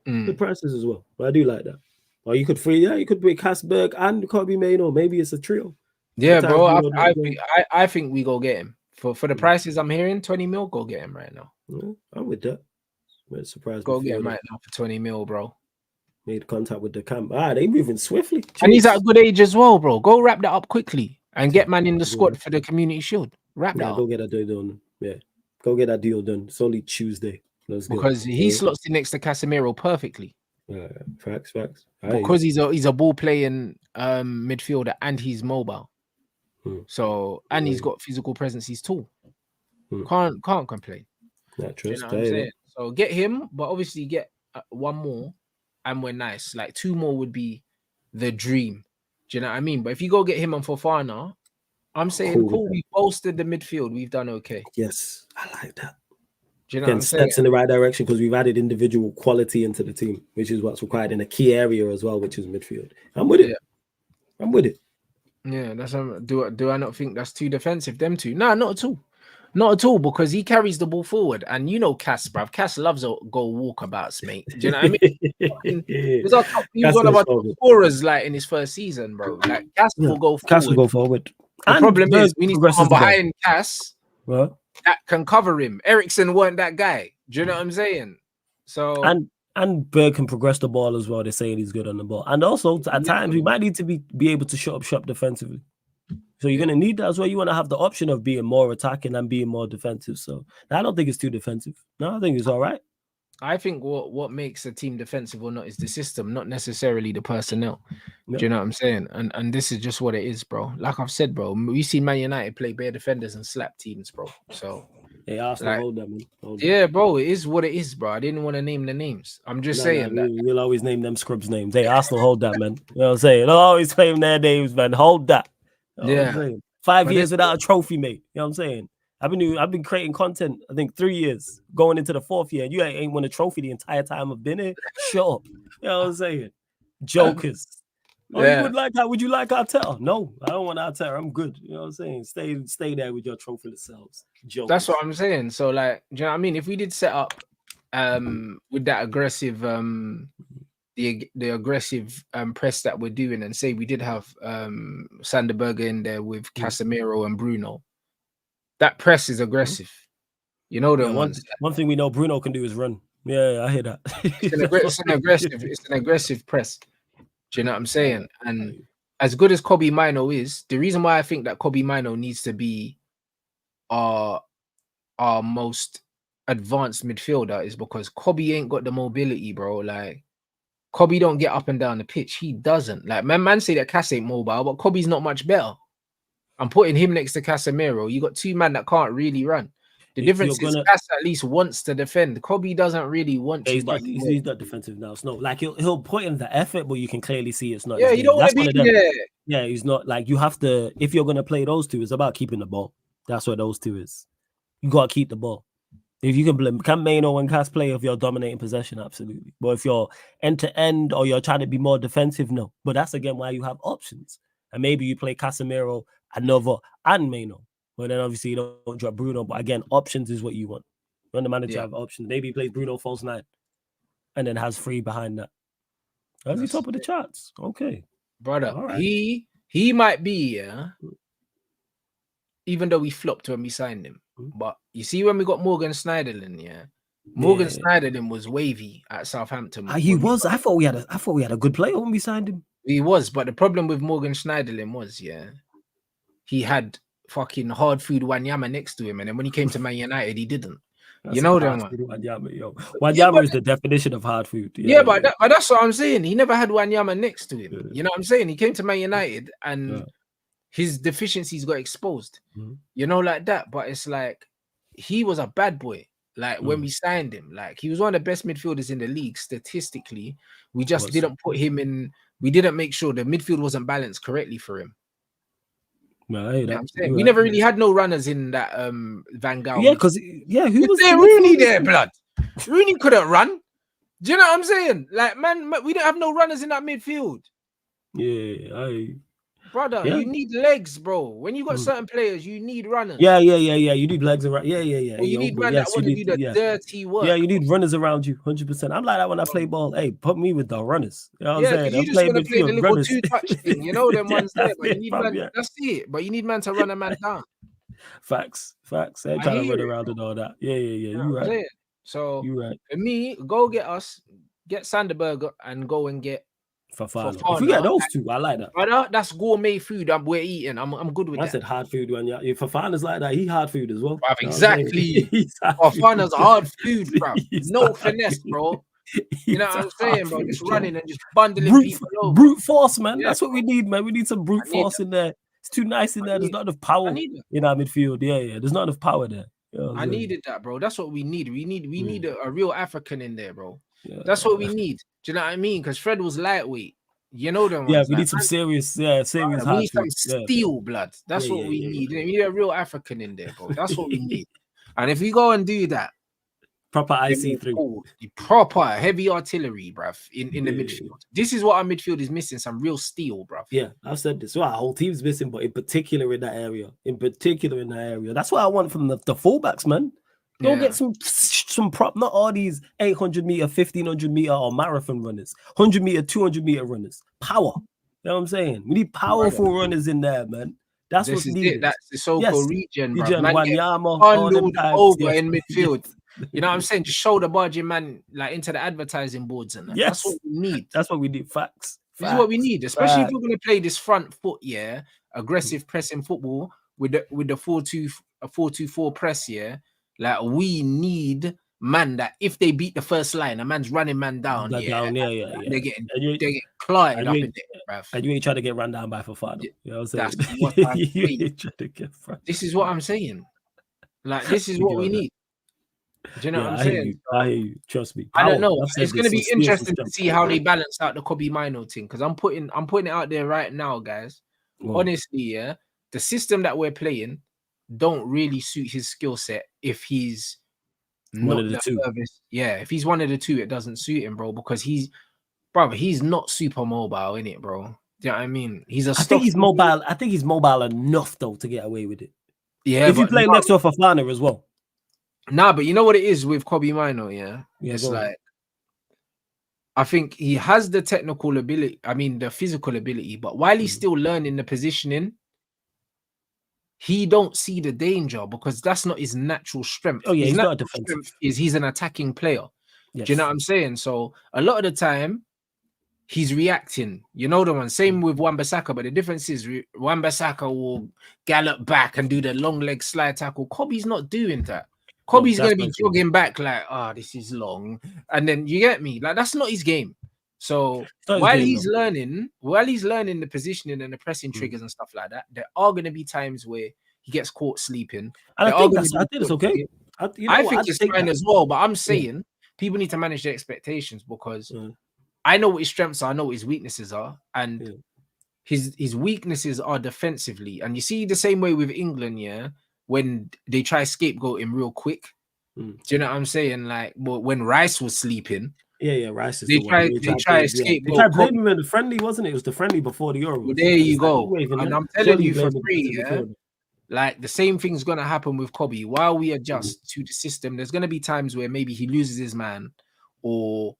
Good prices as well. But I do like that. Or you could bring Casberg and Kobe Maino. Maybe it's a trio. Yeah, bro. I think we go get him. For the prices I'm hearing, 20 mil, go get him right now. Yeah, I'm with that. Surprised. Go get him right now for 20 mil, bro. Made contact with the camp. They moving swiftly. Jeez. And he's at a good age as well, bro. Go wrap that up quickly and get man in the squad for the Community Shield. Wrap that up. Go get that deal done. Yeah. Go get that deal done. It's only Tuesday. Because he slots in next to Casemiro perfectly. Yeah, facts. Because he's a ball playing midfielder and he's mobile. So and he's got physical presence. He's tall. Can't complain. You know what I'm saying? So get him, but obviously get one more, and we're nice. Like 2 more would be the dream. Do you know what I mean? But if you go get him on Fofana, I'm saying cool. We bolstered the midfield. We've done okay. Yes, I like that. Do you know what I'm steps in the right direction because we've added individual quality into the team, which is what's required in a key area as well, which is midfield. I'm with it. I'm with it. Yeah, that's do I not think that's too defensive? Them two? No, not at all. Not at all, because he carries the ball forward. And you know Cass, bruv. Cass loves a goal walkabouts, mate. Do you know what I mean? He's one of our scorers like in his first season, bro. Like Cass will go forward. Cass will go forward. The problem is we need someone behind Cass that can cover him. Eriksen weren't that guy. Do you know what I'm saying? So and Berg can progress the ball as well. They're saying he's good on the ball. And also at times we might need to be able to shut up shop defensively. So you're gonna need that as well. You want to have the option of being more attacking and being more defensive. So I don't think it's too defensive. No, I think it's all right. I think what makes a team defensive or not is the system, not necessarily the personnel. Do you know what I'm saying? And this is just what it is, bro. Like I've said, bro, we've seen Man United play bare defenders and slap teams, bro. So they Arsenal hold them. Yeah, bro, it is what it is, bro. I didn't want to name the names. I'm just saying that we'll always name them scrubs names. Hey, Arsenal hold that, man. You know what I'm saying? They'll always claim their names, man. Hold that. You know 5 years without a trophy, mate. You know what I'm saying? I've been creating content, I think 3 years, going into the 4th year, and you ain't won a trophy the entire time I've been here. Shut up. You know what I'm saying? Jokers. You would you like Arteta? No, I don't want Arteta. I'm good. You know what I'm saying? Stay there with your trophy selves. Jokers. That's what I'm saying. So, like, do you know what I mean? If we did set up with that aggressive the aggressive press that we're doing, and say we did have SANDER in there with Casemiro and Bruno, that press is aggressive. You know the ones. One thing we know Bruno can do is run. Yeah, I hear that. It's an aggressive press. Do you know what I'm saying? And as good as Kobe Mino is, the reason why I think that Kobe Mino needs to be our most advanced midfielder is because Kobe ain't got the mobility, bro. Like Kobe don't get up and down the pitch. He doesn't. Like man say that Cass ain't mobile, but Kobe's not much better. I'm putting him next to Casemiro. You got two men that can't really run. The difference is Cass at least wants to defend. Kobe doesn't really want to. But he's not defensive now. It's not like he'll put in the effort, but you can clearly see it's not. Yeah, you don't want to be there. Yeah, he's not. Like you have to. If you're gonna play those two, it's about keeping the ball. That's what those two is. You gotta keep the ball. If you can Maino and Cass play if you're dominating possession, absolutely. But if you're end to end or you're trying to be more defensive, no. But that's again why you have options. And maybe you play Casemiro, Anova, and Maino. But then obviously you don't drop Bruno. But again, options is what you want. When the manager have options, maybe he plays Bruno false 9 and then has 3 behind that. That's the top of the charts. Okay. Brother, right. He might be, even though we flopped when we signed him. But you see, when we got Morgan Schneiderlin, Morgan Schneiderlin was wavy at Southampton. He was. I thought we had a good player when we signed him. He was, but the problem with Morgan Schneiderlin was, he had fucking hard food Wanyama next to him, and then when he came to Man United, he didn't. That's Wanyama is the definition of hard food. But that's what I'm saying. He never had Wanyama next to him. You know what I'm saying? He came to Man United and his deficiencies got exposed. You know, like that. But it's like he was a bad boy. Like when we signed him, like he was one of the best midfielders in the league statistically. We just didn't put him in. We didn't make sure the midfield wasn't balanced correctly for him. No, you know what I'm saying? We never really had no runners in that Van Gaal. Yeah, because who was there? Rooney there, blood. Rooney couldn't run. Do you know what I'm saying? Like, man, we didn't have no runners in that midfield. Brother, you need legs, bro. When you got certain players, you need runners. Yeah. You need legs around. Yeah. Well, you need runners that want to do the dirty work. Yeah, you need runners around you, 100%. I'm like that when I play ball. Hey, put me with the runners. You know what I'm saying? You just want to play the little 2-touch thing. You know them ones there, but you need man. That's it. But you need man to run a man down. Facts. They trying to run around and all that. Yeah. You're right. So you're right. For me, go get Sander and go and get FOFANA. If we get those two, I like that. But that's gourmet food we're eating. I'm good with that. I said hard food when FOFANA's like that. He hard food as well. Exactly. FOFANA's hard food, bro. No finesse, bro. You know what I'm saying, bro? Just running and just bundling people over. Brute force, man. That's what we need, man. We need some brute force in there. It's too nice in there. There's not enough power in our midfield. Yeah. There's not enough power there. I needed that, bro. That's what we need. We need a real African in there, bro. That's what we need. Do you know what I mean? Because Fred was lightweight. You know them. Yeah, we need some serious. We need some steel blood. That's what we need. We need a real African in there, bro. That's what we need. And if we go and do that, proper IC3, proper heavy artillery, bruv, in the midfield. This is what our midfield is missing: some real steel, bruv. Yeah, I've said this. Well, our whole team's missing, but in particular in that area. That's what I want from the fullbacks, man. Go get some prop, not all these 800 meter, 1500 meter or marathon runners, 100 meter, 200 meter runners. Power. You know what I'm saying? We need powerful runners in there, man. That's what's needed. That's the so-called regen, bro. Man, Wanyama, over in midfield. You know what I'm saying? Just show the barging man like into the advertising boards and that. That's what we need. That's what we need. Facts. This is what we need, especially if we're going to play this front foot, aggressive pressing football with the 4-2-4 press, Like we need man that if they beat the first line, a man's running man down. They're getting clawed up in there, bruv. And you ain't trying to get run down by FOFANA. You know what I'm saying? That's what I'm saying. This is what I'm saying. Like this is what we need. Do you know what I'm saying? I hear you. Trust me. I don't know. It's going to be interesting to see how they balance out the Kobe Mino thing because I'm putting it out there right now, guys. Honestly, the system that we're playing don't really suit his skill set if he's one of the two. If he's one of the two, it doesn't suit him, bro, because he's not super mobile, innit, bro? Do you know what I mean? I think he's mobile. I think he's mobile enough though to get away with it. Yeah. If you play next to a FOFANA as well. Nah, but you know what it is with Kobe Mino, it's like I think he has the technical ability, the physical ability, but while he's still learning the positioning, he don't see the danger because that's not his natural strength. Oh yeah, his he's not a defensive. He's an attacking player. Yes. Do you know what I'm saying? So a lot of the time, he's reacting. You know the one. Same with Wan-Bissaka, but the difference is Wan-Bissaka will gallop back and do the long leg slide tackle. Kobe's not doing that. Kobe's that's gonna be my team. jogging back like, this is long, and then you get me. Like that's not his game. So while he's learning the positioning and the pressing triggers and stuff like that, there are gonna be times where he gets caught sleeping. And I think it's okay. I think it's fine as well, but I'm saying people need to manage their expectations because I know what his strengths are, I know what his weaknesses are, and his weaknesses are defensively. And you see the same way with England, when they try scapegoat him real quick. Do you know what I'm saying? Like when Rice was sleeping. Rice is they try scapegoat. They tried blaming him in the friendly, wasn't it? It was the friendly before the Euros. Well, there you go. And I'm telling you for free, like the same thing's gonna happen with Kobe. While we adjust to the system, there's gonna be times where maybe he loses his man or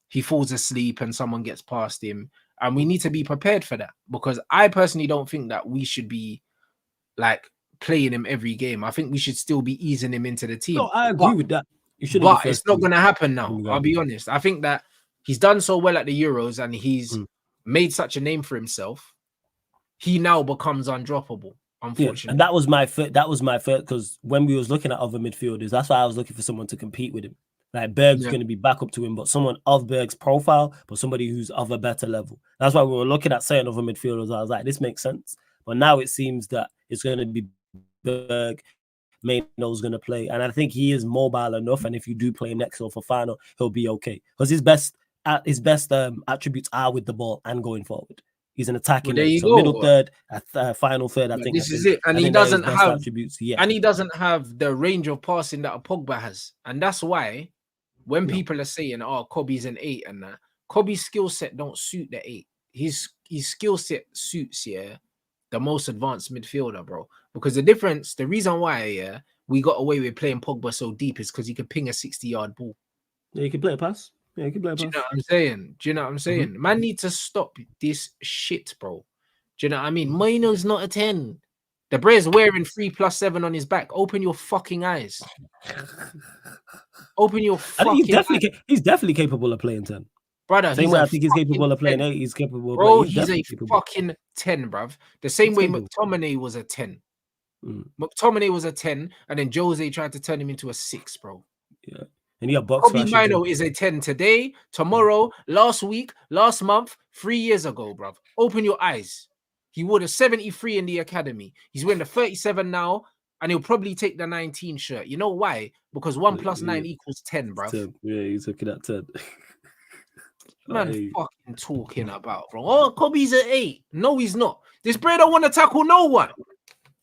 he falls asleep and someone gets past him. And we need to be prepared for that, because I personally don't think that we should be like playing him every game. I think we should still be easing him into the team. No, I agree with that. But it's not going to happen now. I'll be honest. I think that he's done so well at the Euros and he's made such a name for himself. He now becomes undroppable, unfortunately. And that was my first, because when we was looking at other midfielders, that's why I was looking for someone to compete with him. Like Berg's going to be back up to him, but someone of Berg's profile, but somebody who's of a better level. That's why we were looking at certain other midfielders. I was like, this makes sense. But now it seems that it's going to be Berg. Maino's going to play, and I think he is mobile enough. And if you do play next or FOFANA, he'll be okay, because his best attributes are with the ball and going forward. He's an attacking middle third, final third. I think this is it, and he doesn't have attributes. And he doesn't have the range of passing that a Pogba has, and that's why when people are saying, "Oh, Kobe's an 8," and that Kobe's skill set don't suit the 8. His skill set suits the most advanced midfielder, bro. Because the reason why we got away with playing Pogba so deep is because he could ping a 60-yard ball. Yeah, he can play a pass. Yeah, he can play a pass. Do you know what I'm saying? Man need to stop this shit, bro. Do you know what I mean? Maino's not a 10. The Bray's wearing 3+7 on his back. Open your fucking eyes. Open your fucking eyes. He's definitely capable of playing 10. Brother, same way I think he's capable of playing 8. He's capable. Bro, he's a fucking 10, bruv. The same way McTominay was a 10. McTominay was a 10, and then Jose tried to turn him into a 6, bro. Yeah. And he got box. Kobe Mino is a 10 today, tomorrow, last week, last month, 3 years ago, bruv. Open your eyes. He wore the 73 in the academy. He's wearing the 37 now, and he'll probably take the 19 shirt. You know why? Because 1 + 9 equals 10, bruv. Yeah, he's looking at 10. Man, fucking talking about, bro. Oh, Kobe's an 8. No, he's not. This Bray don't want to tackle no one.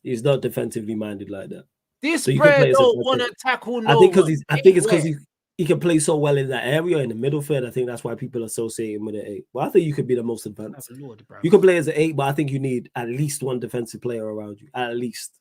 He's not defensively minded like that. This Bray don't want to tackle no one. I think it's because he can play so well in that area in the middle field. I think that's why people associate him with an 8. But I think you could be the most advanced. Lord, you can play as an 8, but I think you need at least one defensive player around you. At least.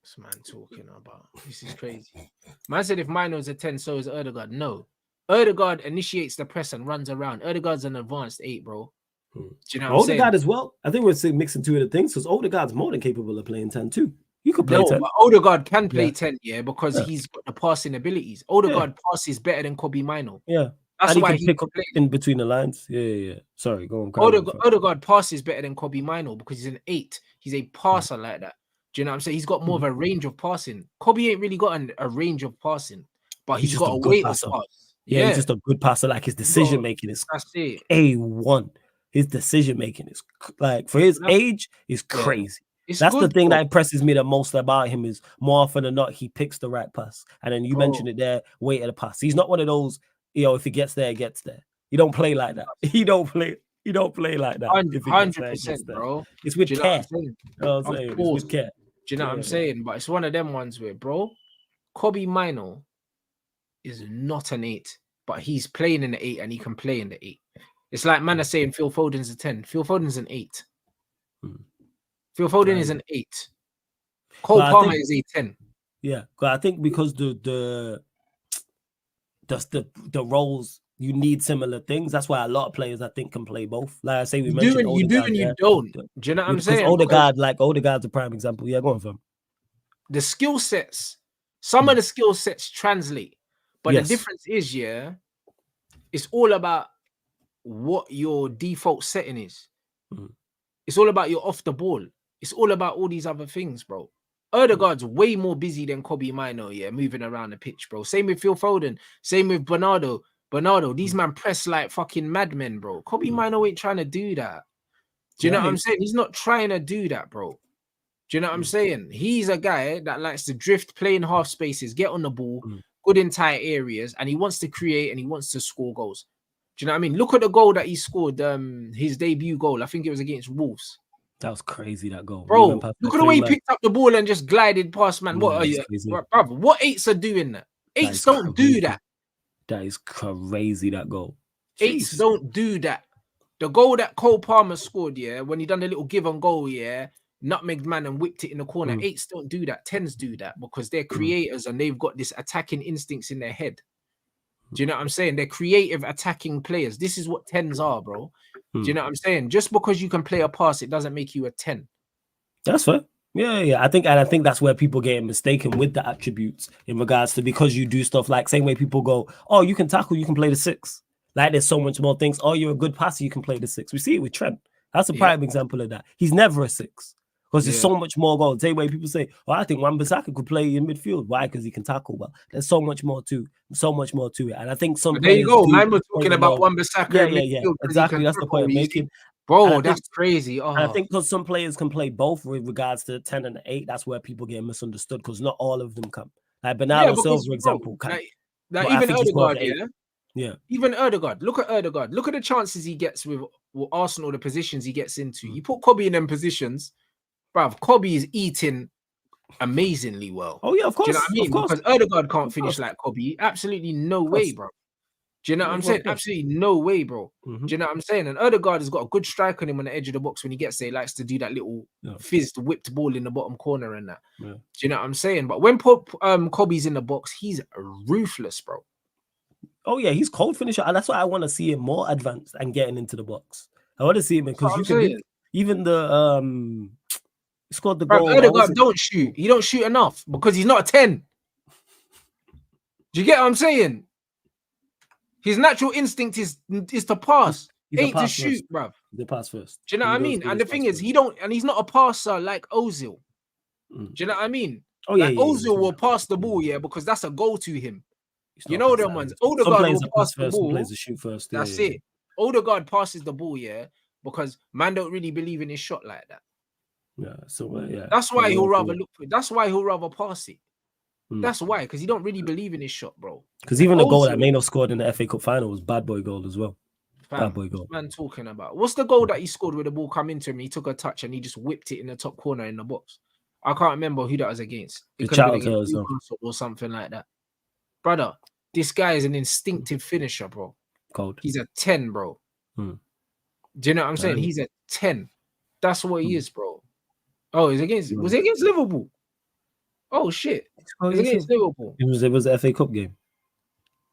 This man talking about. This is crazy. Man said if Mino's a 10, so is Ødegaard. No. Ødegaard initiates the press and runs around. Ødegaard's an advanced 8, bro. Do you know what I'm saying? Ødegaard as well. I think we're mixing two of the things, because Ødegaard's more than capable of playing 10 too. You could play 10. But Ødegaard can play 10, because he's got the passing abilities. Ødegaard passes better than Kobe Mino. Yeah. That's why he pick up in between the lines. Yeah. Sorry, go on. Ødegaard passes better than Kobe Mino because he's an 8. He's a passer like that. Do you know what I'm saying? He's got more of a range of passing. Kobe ain't really got a range of passing, but he's got a weight of pass. Yeah, he's just a good passer. Like his decision making is A1. His decision making is like, for his age, is crazy. That's the thing that impresses me the most about him, is more often than not, he picks the right pass. And then you mentioned it there, weight of the pass. He's not one of those, if it gets there, it gets there. He don't play like that. He don't play like that. 100%, bro. It's with care. You know what I'm saying? It's with care. Do you know what I'm saying? But it's one of them ones where, bro, Kobe Mino is not an 8, but he's playing in the 8 and he can play in the 8. It's like man are saying Phil Foden's a 10. Phil Foden's an 8. Phil Foden is an 8. Cole Palmer is a 10. Yeah, I think because the roles, you need similar things. That's why a lot of players, I think, can play both. Like I say, you mentioned you do and you don't. Do you know what I'm saying? Ødegaard's a prime example. Yeah, go on, fam. The skill sets, some of the skill sets translate, but the difference is, it's all about what your default setting is. It's all about your off the ball. It's all about all these other things, bro. Erdegaard's way more busy than Kobe Mino, moving around the pitch, bro. Same with Phil Foden. Same with Bernardo. These man press like fucking madmen, bro. Kobe Mino ain't trying to do that. Do you know what I'm saying? He's not trying to do that, bro. Do you know what I'm saying? He's a guy that likes to drift, play in half spaces, get on the ball, good in tight areas, and he wants to create and he wants to score goals. Do you know what I mean? Look at the goal that he scored, his debut goal. I think it was against Wolves. That was crazy, that goal. Bro, look at the way he picked up the ball and just glided past, man. What are you? Brother, what eights are doing that? Eights don't do that. That is crazy, that goal. Eights don't do that. The goal that Cole Palmer scored, when he done the little give and goal, nutmegged man and whipped it in the corner. Eights don't do that. Tens do that because they're creators and they've got this attacking instincts in their head. Do you know what I'm saying? They're creative attacking players. This is what tens are, bro. Do you know what I'm saying? Just because you can play a pass, it doesn't make you a 10. That's fair. Yeah. I think that's where people get mistaken with the attributes in regards to, because you do stuff like same way people go, oh, you can tackle, you can play the 6. Like there's so much more things. Oh, you're a good passer, you can play the 6. We see it with Trent. That's a prime example of that. He's never a 6. Because there's so much more goals. Same way people say, oh, I think Wan-Bissaka could play in midfield. Why? Because he can tackle well. There's so much more to it. And I think some there you go. Man, we're talking about Wan-Bissaka. Yeah. Exactly. That's the point I'm making. Bro, that's crazy. Oh. I think because some players can play both with regards to 10 and 8, that's where people get misunderstood because not all of them can. Like Bernardo Silva, for example, can. Like even Erdegaard, even Erdegaard. Look at Erdegaard. Look at the chances he gets with Arsenal, the positions he gets into. You put Kobe in them positions, bruv, Kobe is eating amazingly well. Oh, yeah, of course. Do you know what I mean? Because Erdegaard can't finish like Kobe. Absolutely no way, bro. Do you know what I'm saying? Absolutely no way, bro. Do you know what I'm saying? And Erdegaard has got a good strike on him on the edge of the box when he gets there. He likes to do that little fizzed, whipped ball in the bottom corner and that. Do you know what I'm saying? But when Kobe's in the box, he's ruthless, bro. Oh, yeah, he's cold finisher. And that's why I want to see him more advanced and getting into the box. I want to see him because you can even the he scored the goal. Erdegaard don't shoot. He don't shoot enough because he's not a 10. Do you get what I'm saying? His natural instinct is to pass. Ain't to shoot, bruv. The pass first. Do you know what I mean? And the thing is, he's not a passer like Ozil. Do you know what I mean? Oh, yeah. Ozil will pass the ball, because that's a goal to him. You know them ones. Odegaard will pass the ball. Plays the shoot first. That's it. Odegaard passes the ball, because man don't really believe in his shot like that. Yeah, so That's why he'll rather look. That's why he'll rather pass it. That's why, because he don't really believe in his shot, bro. Because even the goal that Maino scored in the FA Cup final was bad boy goal as well. Bad boy goal. Man, talking about what's the goal that he scored with the ball come into him? He took a touch and he just whipped it in the top corner in the box. I can't remember who that was against. It could have been against Newcastle or something like that. Brother, this guy is an instinctive finisher, bro. Cold. He's a 10, bro. Do you know what I'm saying? He's a 10. That's what he is, bro. Oh, was it against Liverpool? Oh shit! It was against Liverpool. It was the FA Cup game.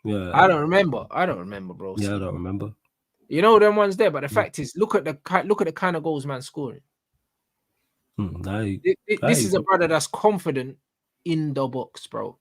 Yeah, I don't remember, bro. Yeah, I don't remember. You know them ones there, but the fact is, look at the kind of goals man scoring. This is a brother that's confident in the box, bro.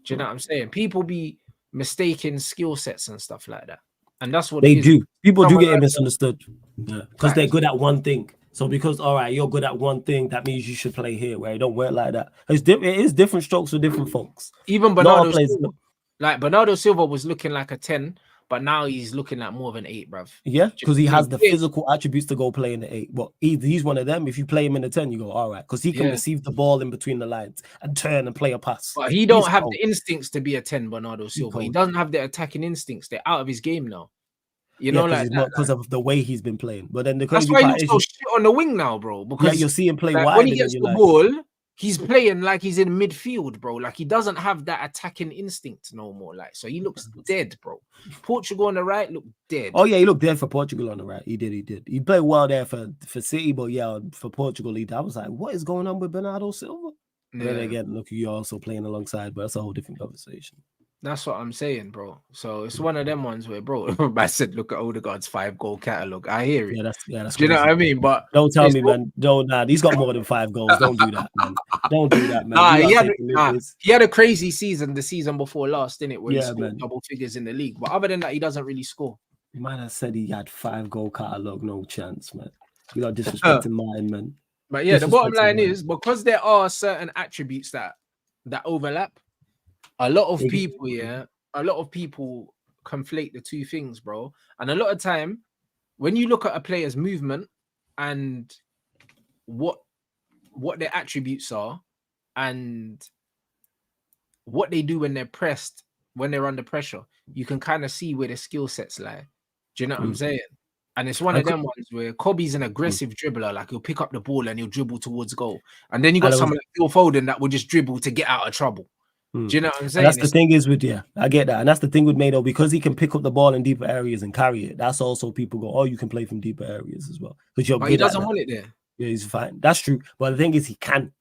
Do you know what I'm saying? People be mistaking skill sets and stuff like that, and that's what they do. People do get misunderstood because they're good at one thing. So because, all right, you're good at one thing, that means you should play here, where it don't work like that. It is different strokes for different folks. Even Bernardo Silva, Bernardo Silva was looking like a 10, but now he's looking like more of an 8, bruv. Yeah, because he has the physical attributes to go play in the 8. But he's one of them. If you play him in the 10, you go, all right, because he can receive the ball in between the lines and turn and play a pass. But he don't have the instincts to be a 10, Bernardo Silva. He doesn't have the attacking instincts. They're out of his game now. You know, like that, because of the way he's been playing. But then that's why he looks so shit on the wing now, bro. Because you'll see him play wide. When he gets the ball, he's playing like he's in midfield, bro. Like he doesn't have that attacking instinct no more. Like, so he looks dead, bro. Portugal on the right looked dead. Oh yeah, he looked dead for Portugal on the right. He did. He played well there for City, but for Portugal, I was like, what is going on with Bernardo Silva? Yeah. Then again, look, you're also playing alongside, but that's a whole different conversation. That's what I'm saying, bro. So it's one of them ones where, bro, I said, look at Odegaard's 5-goal catalogue. I hear it. That's do you know what I mean? But don't tell me, man. He's got more than 5 goals. Don't do that, man. Don't do that, man. He had a crazy season the season before last, didn't it? Where he scored double figures in the league. But other than that, he doesn't really score. Man, I said he had 5-goal catalogue. No chance, man. You got disrespecting mine, man. But yeah, the bottom line is because there are certain attributes that overlap. A lot of people conflate the two things, bro. And a lot of time, when you look at a player's movement and what their attributes are and what they do when they're pressed, when they're under pressure, you can kind of see where their skill sets lie. Do you know what I'm saying? And it's one of them ones where Kobe's an aggressive dribbler, like he'll pick up the ball and he'll dribble towards goal. And then you got someone like Phil Foden that will just dribble to get out of trouble. Do you know what I'm saying? And that's the thing is with, I get that. And that's the thing with Mado, because he can pick up the ball in deeper areas and carry it. That's also people go, oh, you can play from deeper areas as well. But he doesn't want it there. Yeah, he's fine. That's true. But the thing is, he can.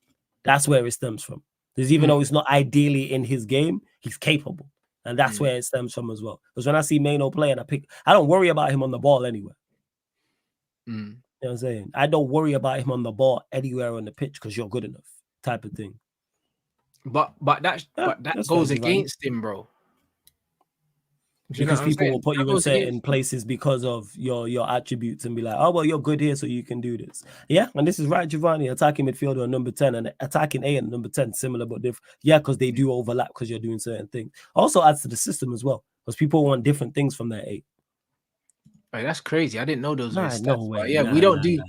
That's where it stems from. Because even though it's not ideally in his game, he's capable. And that's where it stems from as well. Because when I see Mano play and I don't worry about him on the ball anywhere. You know what I'm saying? I don't worry about him on the ball anywhere on the pitch because you're good enough, type of thing. But that goes against him, bro. Because people will put you in certain places because of your attributes and be like, oh, well, you're good here, so you can do this. Yeah, and this is right, Giovanni, attacking midfielder on number 10 and attacking A and number 10, similar but different. Yeah, because they do overlap because you're doing certain things. Also adds to the system as well, because people want different things from their A. Hey, that's crazy. I didn't know those were stats. No way. Yeah, we don't do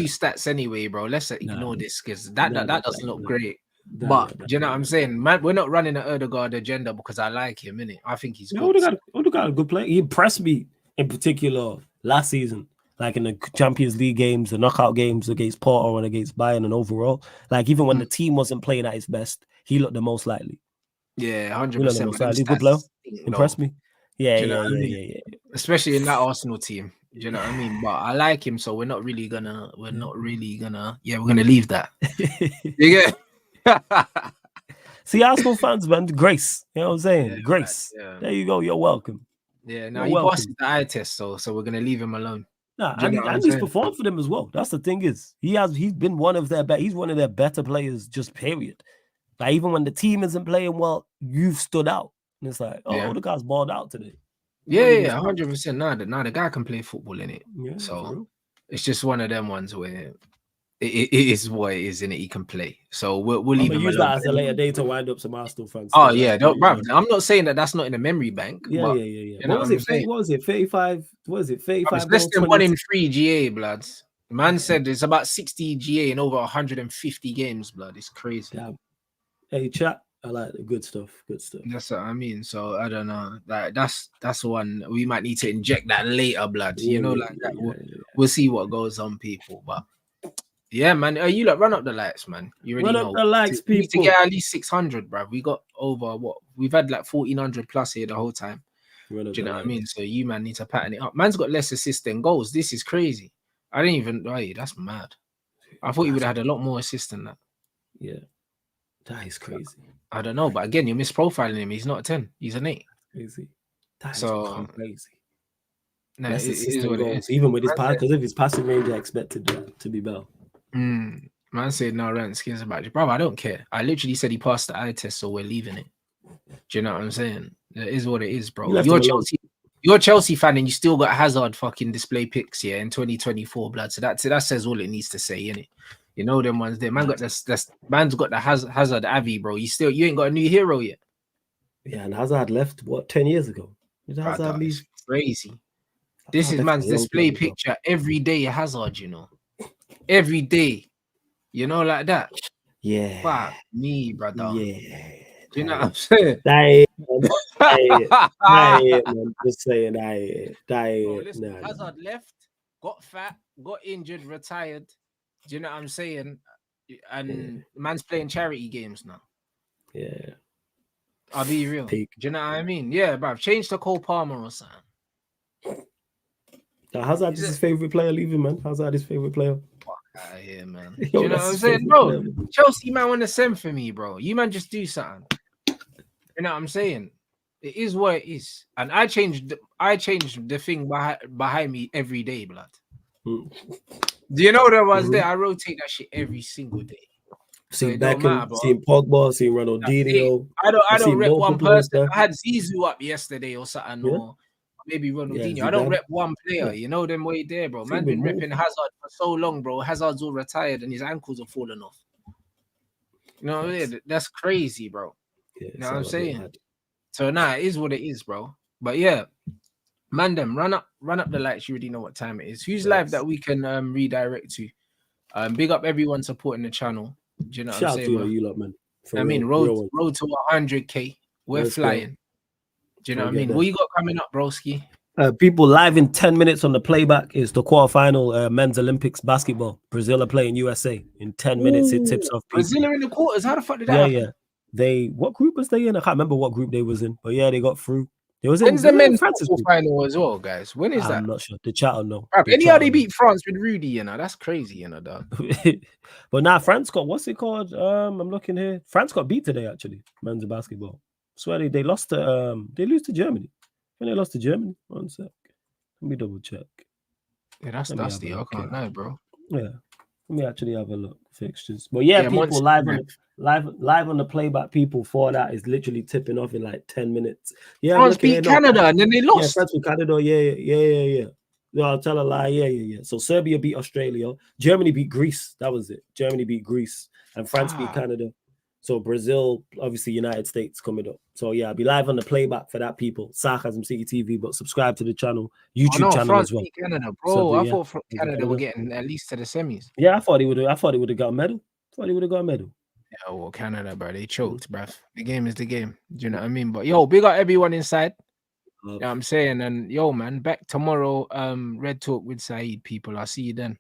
stats anyway, bro. Let's ignore this because that doesn't look great. But do you know what I'm saying? Man, we're not running an Odegaard agenda because I like him, innit? I think he's good. Odegaard a good player. He impressed me in particular last season, like in the Champions League games, the knockout games against Porto and against Bayern, and overall, like even when the team wasn't playing at its best, he looked the most likely. Yeah, 100%. He's a good player. Impressed me. Yeah. Especially in that Arsenal team. Do you know what I mean? But I like him, so we're gonna leave that. You get? See, Arsenal fans, man, grace. You know what I'm saying? Grace. Man, yeah. There you go. You're welcome. Yeah, no, he passes the eye test, so we're gonna leave him alone. Nah, and he's performed for them as well. That's the thing is, he's been one of their better players, just period. Like even when the team isn't playing well, you've stood out. And it's like, the guy's balled out today. Yeah, 100%. Nah, the guy can play football in it. Yeah, so it's just one of them ones where it is what it is, in it. He can play, so we'll leave him. Use that as a later day to wind up some Arsenal fans. Oh yeah, bruv, I'm not saying that's not in the memory bank. Yeah. What was it? 35? What was it? 35? It's less than 1 in 3 GA, bloods. The man said it's about 60 GA in over 150 games, blood. It's crazy. Yeah. Hey, chat. I like the good stuff. That's what I mean. So I don't know. Like that's one we might need to inject that later, blood. We'll see what goes on, people. But yeah, man. You run up the lights, man. You already know. Run up the lights, people. We need to get at least 600, bruv. We got over what? We've had like 1400 plus here the whole time. Do you know what I mean? So you man need to pattern it up. Man's got less assists than goals. This is crazy. I didn't even. Hey, that's mad. I thought you would have had a lot more assists than that. Yeah, that is crazy. I don't know, but again, you're misprofiling him. He's not a 10. He's an 8. Crazy. That's crazy. No, it is what it is. Even with his pass, because if his passing range, I expected to be better. Man said no, Rants skins about you, bro. I don't care. I literally said he passed the eye test, so we're leaving it. Do you know what I'm saying? It is what it is, bro. You're a Chelsea fan, and you still got Hazard fucking display pics here in 2024, blood. So that says all it needs to say, innit? You know them ones there. Man's got the Hazard Avi, bro. You ain't got a new hero yet. Yeah, and Hazard left 10 years ago. Did Hazard leave? Crazy. This is man's display picture every day. Hazard, you know, every day, you know, like that. Yeah. Fuck me, brother. Yeah. Do you know what I'm saying? Man. Just saying, Hazard left, got fat, got injured, retired. Do you know what I'm saying? And man's playing charity games now. Yeah. I'll be real. Peak. Do you know what I mean? Yeah, bruv. Change to Cole Palmer or something. Hazard is his favorite player leaving, man. Hazard his favorite player. Fuck out of here, man. Do you know what I'm saying? Bro, Chelsea man want to send for me, bro. You man just do something. You know what I'm saying? It is what it is. And I changed the thing behind me every day, blood. Do you know that was there? I rotate that shit every single day. Seen Beckham, seen Pogba, seen Ronaldinho. I don't rep one person. I had Zizou up yesterday or something. Yeah. Or maybe Ronaldinho. Yeah, I don't Zidane. rep one player. Yeah. You know them way there, bro. Man, Team been would repping Hazard for so long, bro. Hazard's all retired and his ankles are falling off. You know what I mean? That's crazy, bro. Yeah, You know what I'm it's all a bit saying? mad. So nah, it is what it is, bro. But yeah, man, them run up the lights. You already know what time it is. Who's live that we can redirect to? Big up everyone supporting the channel. Do you know what I'm Shout out saying? to you lot, man. I mean, road to 100K. We're Let's flying. go. Do you know what I mean? What you got coming up, broski? People live in 10 minutes on the playback is the quarterfinal men's Olympics basketball. Brazil are playing USA in 10 minutes. It tips off. Brazil are in the quarters. How the fuck did that happen? Yeah. What group was they in? I can't remember what group they was in, but yeah, they got through. It was When's the men's France's final as well, guys? When is that? I'm not sure. The chat will know. Anyhow, they beat France with Rudy, you know. That's crazy, you know, dog. But now France got, what's it called? I'm looking here. France got beat today, actually. Men's basketball. I swear they lost to they lose to Germany. When they lost to Germany, 1 sec. Let me double check. Yeah, that's dusty. I can't know, bro. Yeah. Let me actually have a look. Fixtures. But yeah, people live on the playback, people for that is literally tipping off in like 10 minutes. Yeah. France beat Canada and then they lost. Yeah, France beat Canada. Yeah. No, I'll tell a lie. Yeah. So Serbia beat Australia. Germany beat Greece. That was it. Germany beat Greece. And France beat Canada. So Brazil, obviously United States coming up. So yeah, I'll be live on the playback for that, people. Sarcasm City TV, but subscribe to the channel, YouTube channel France as well. Beat Canada, bro. So, I thought Canada were getting at least to the semis. Yeah, I thought he would have got a medal. Yeah, well, Canada, bro, they choked, bruv. The game is the game. Do you know what I mean? But yo, big up everyone inside. You know what I'm saying? And yo, man, back tomorrow. Red Talk with Saeed, people. I'll see you then.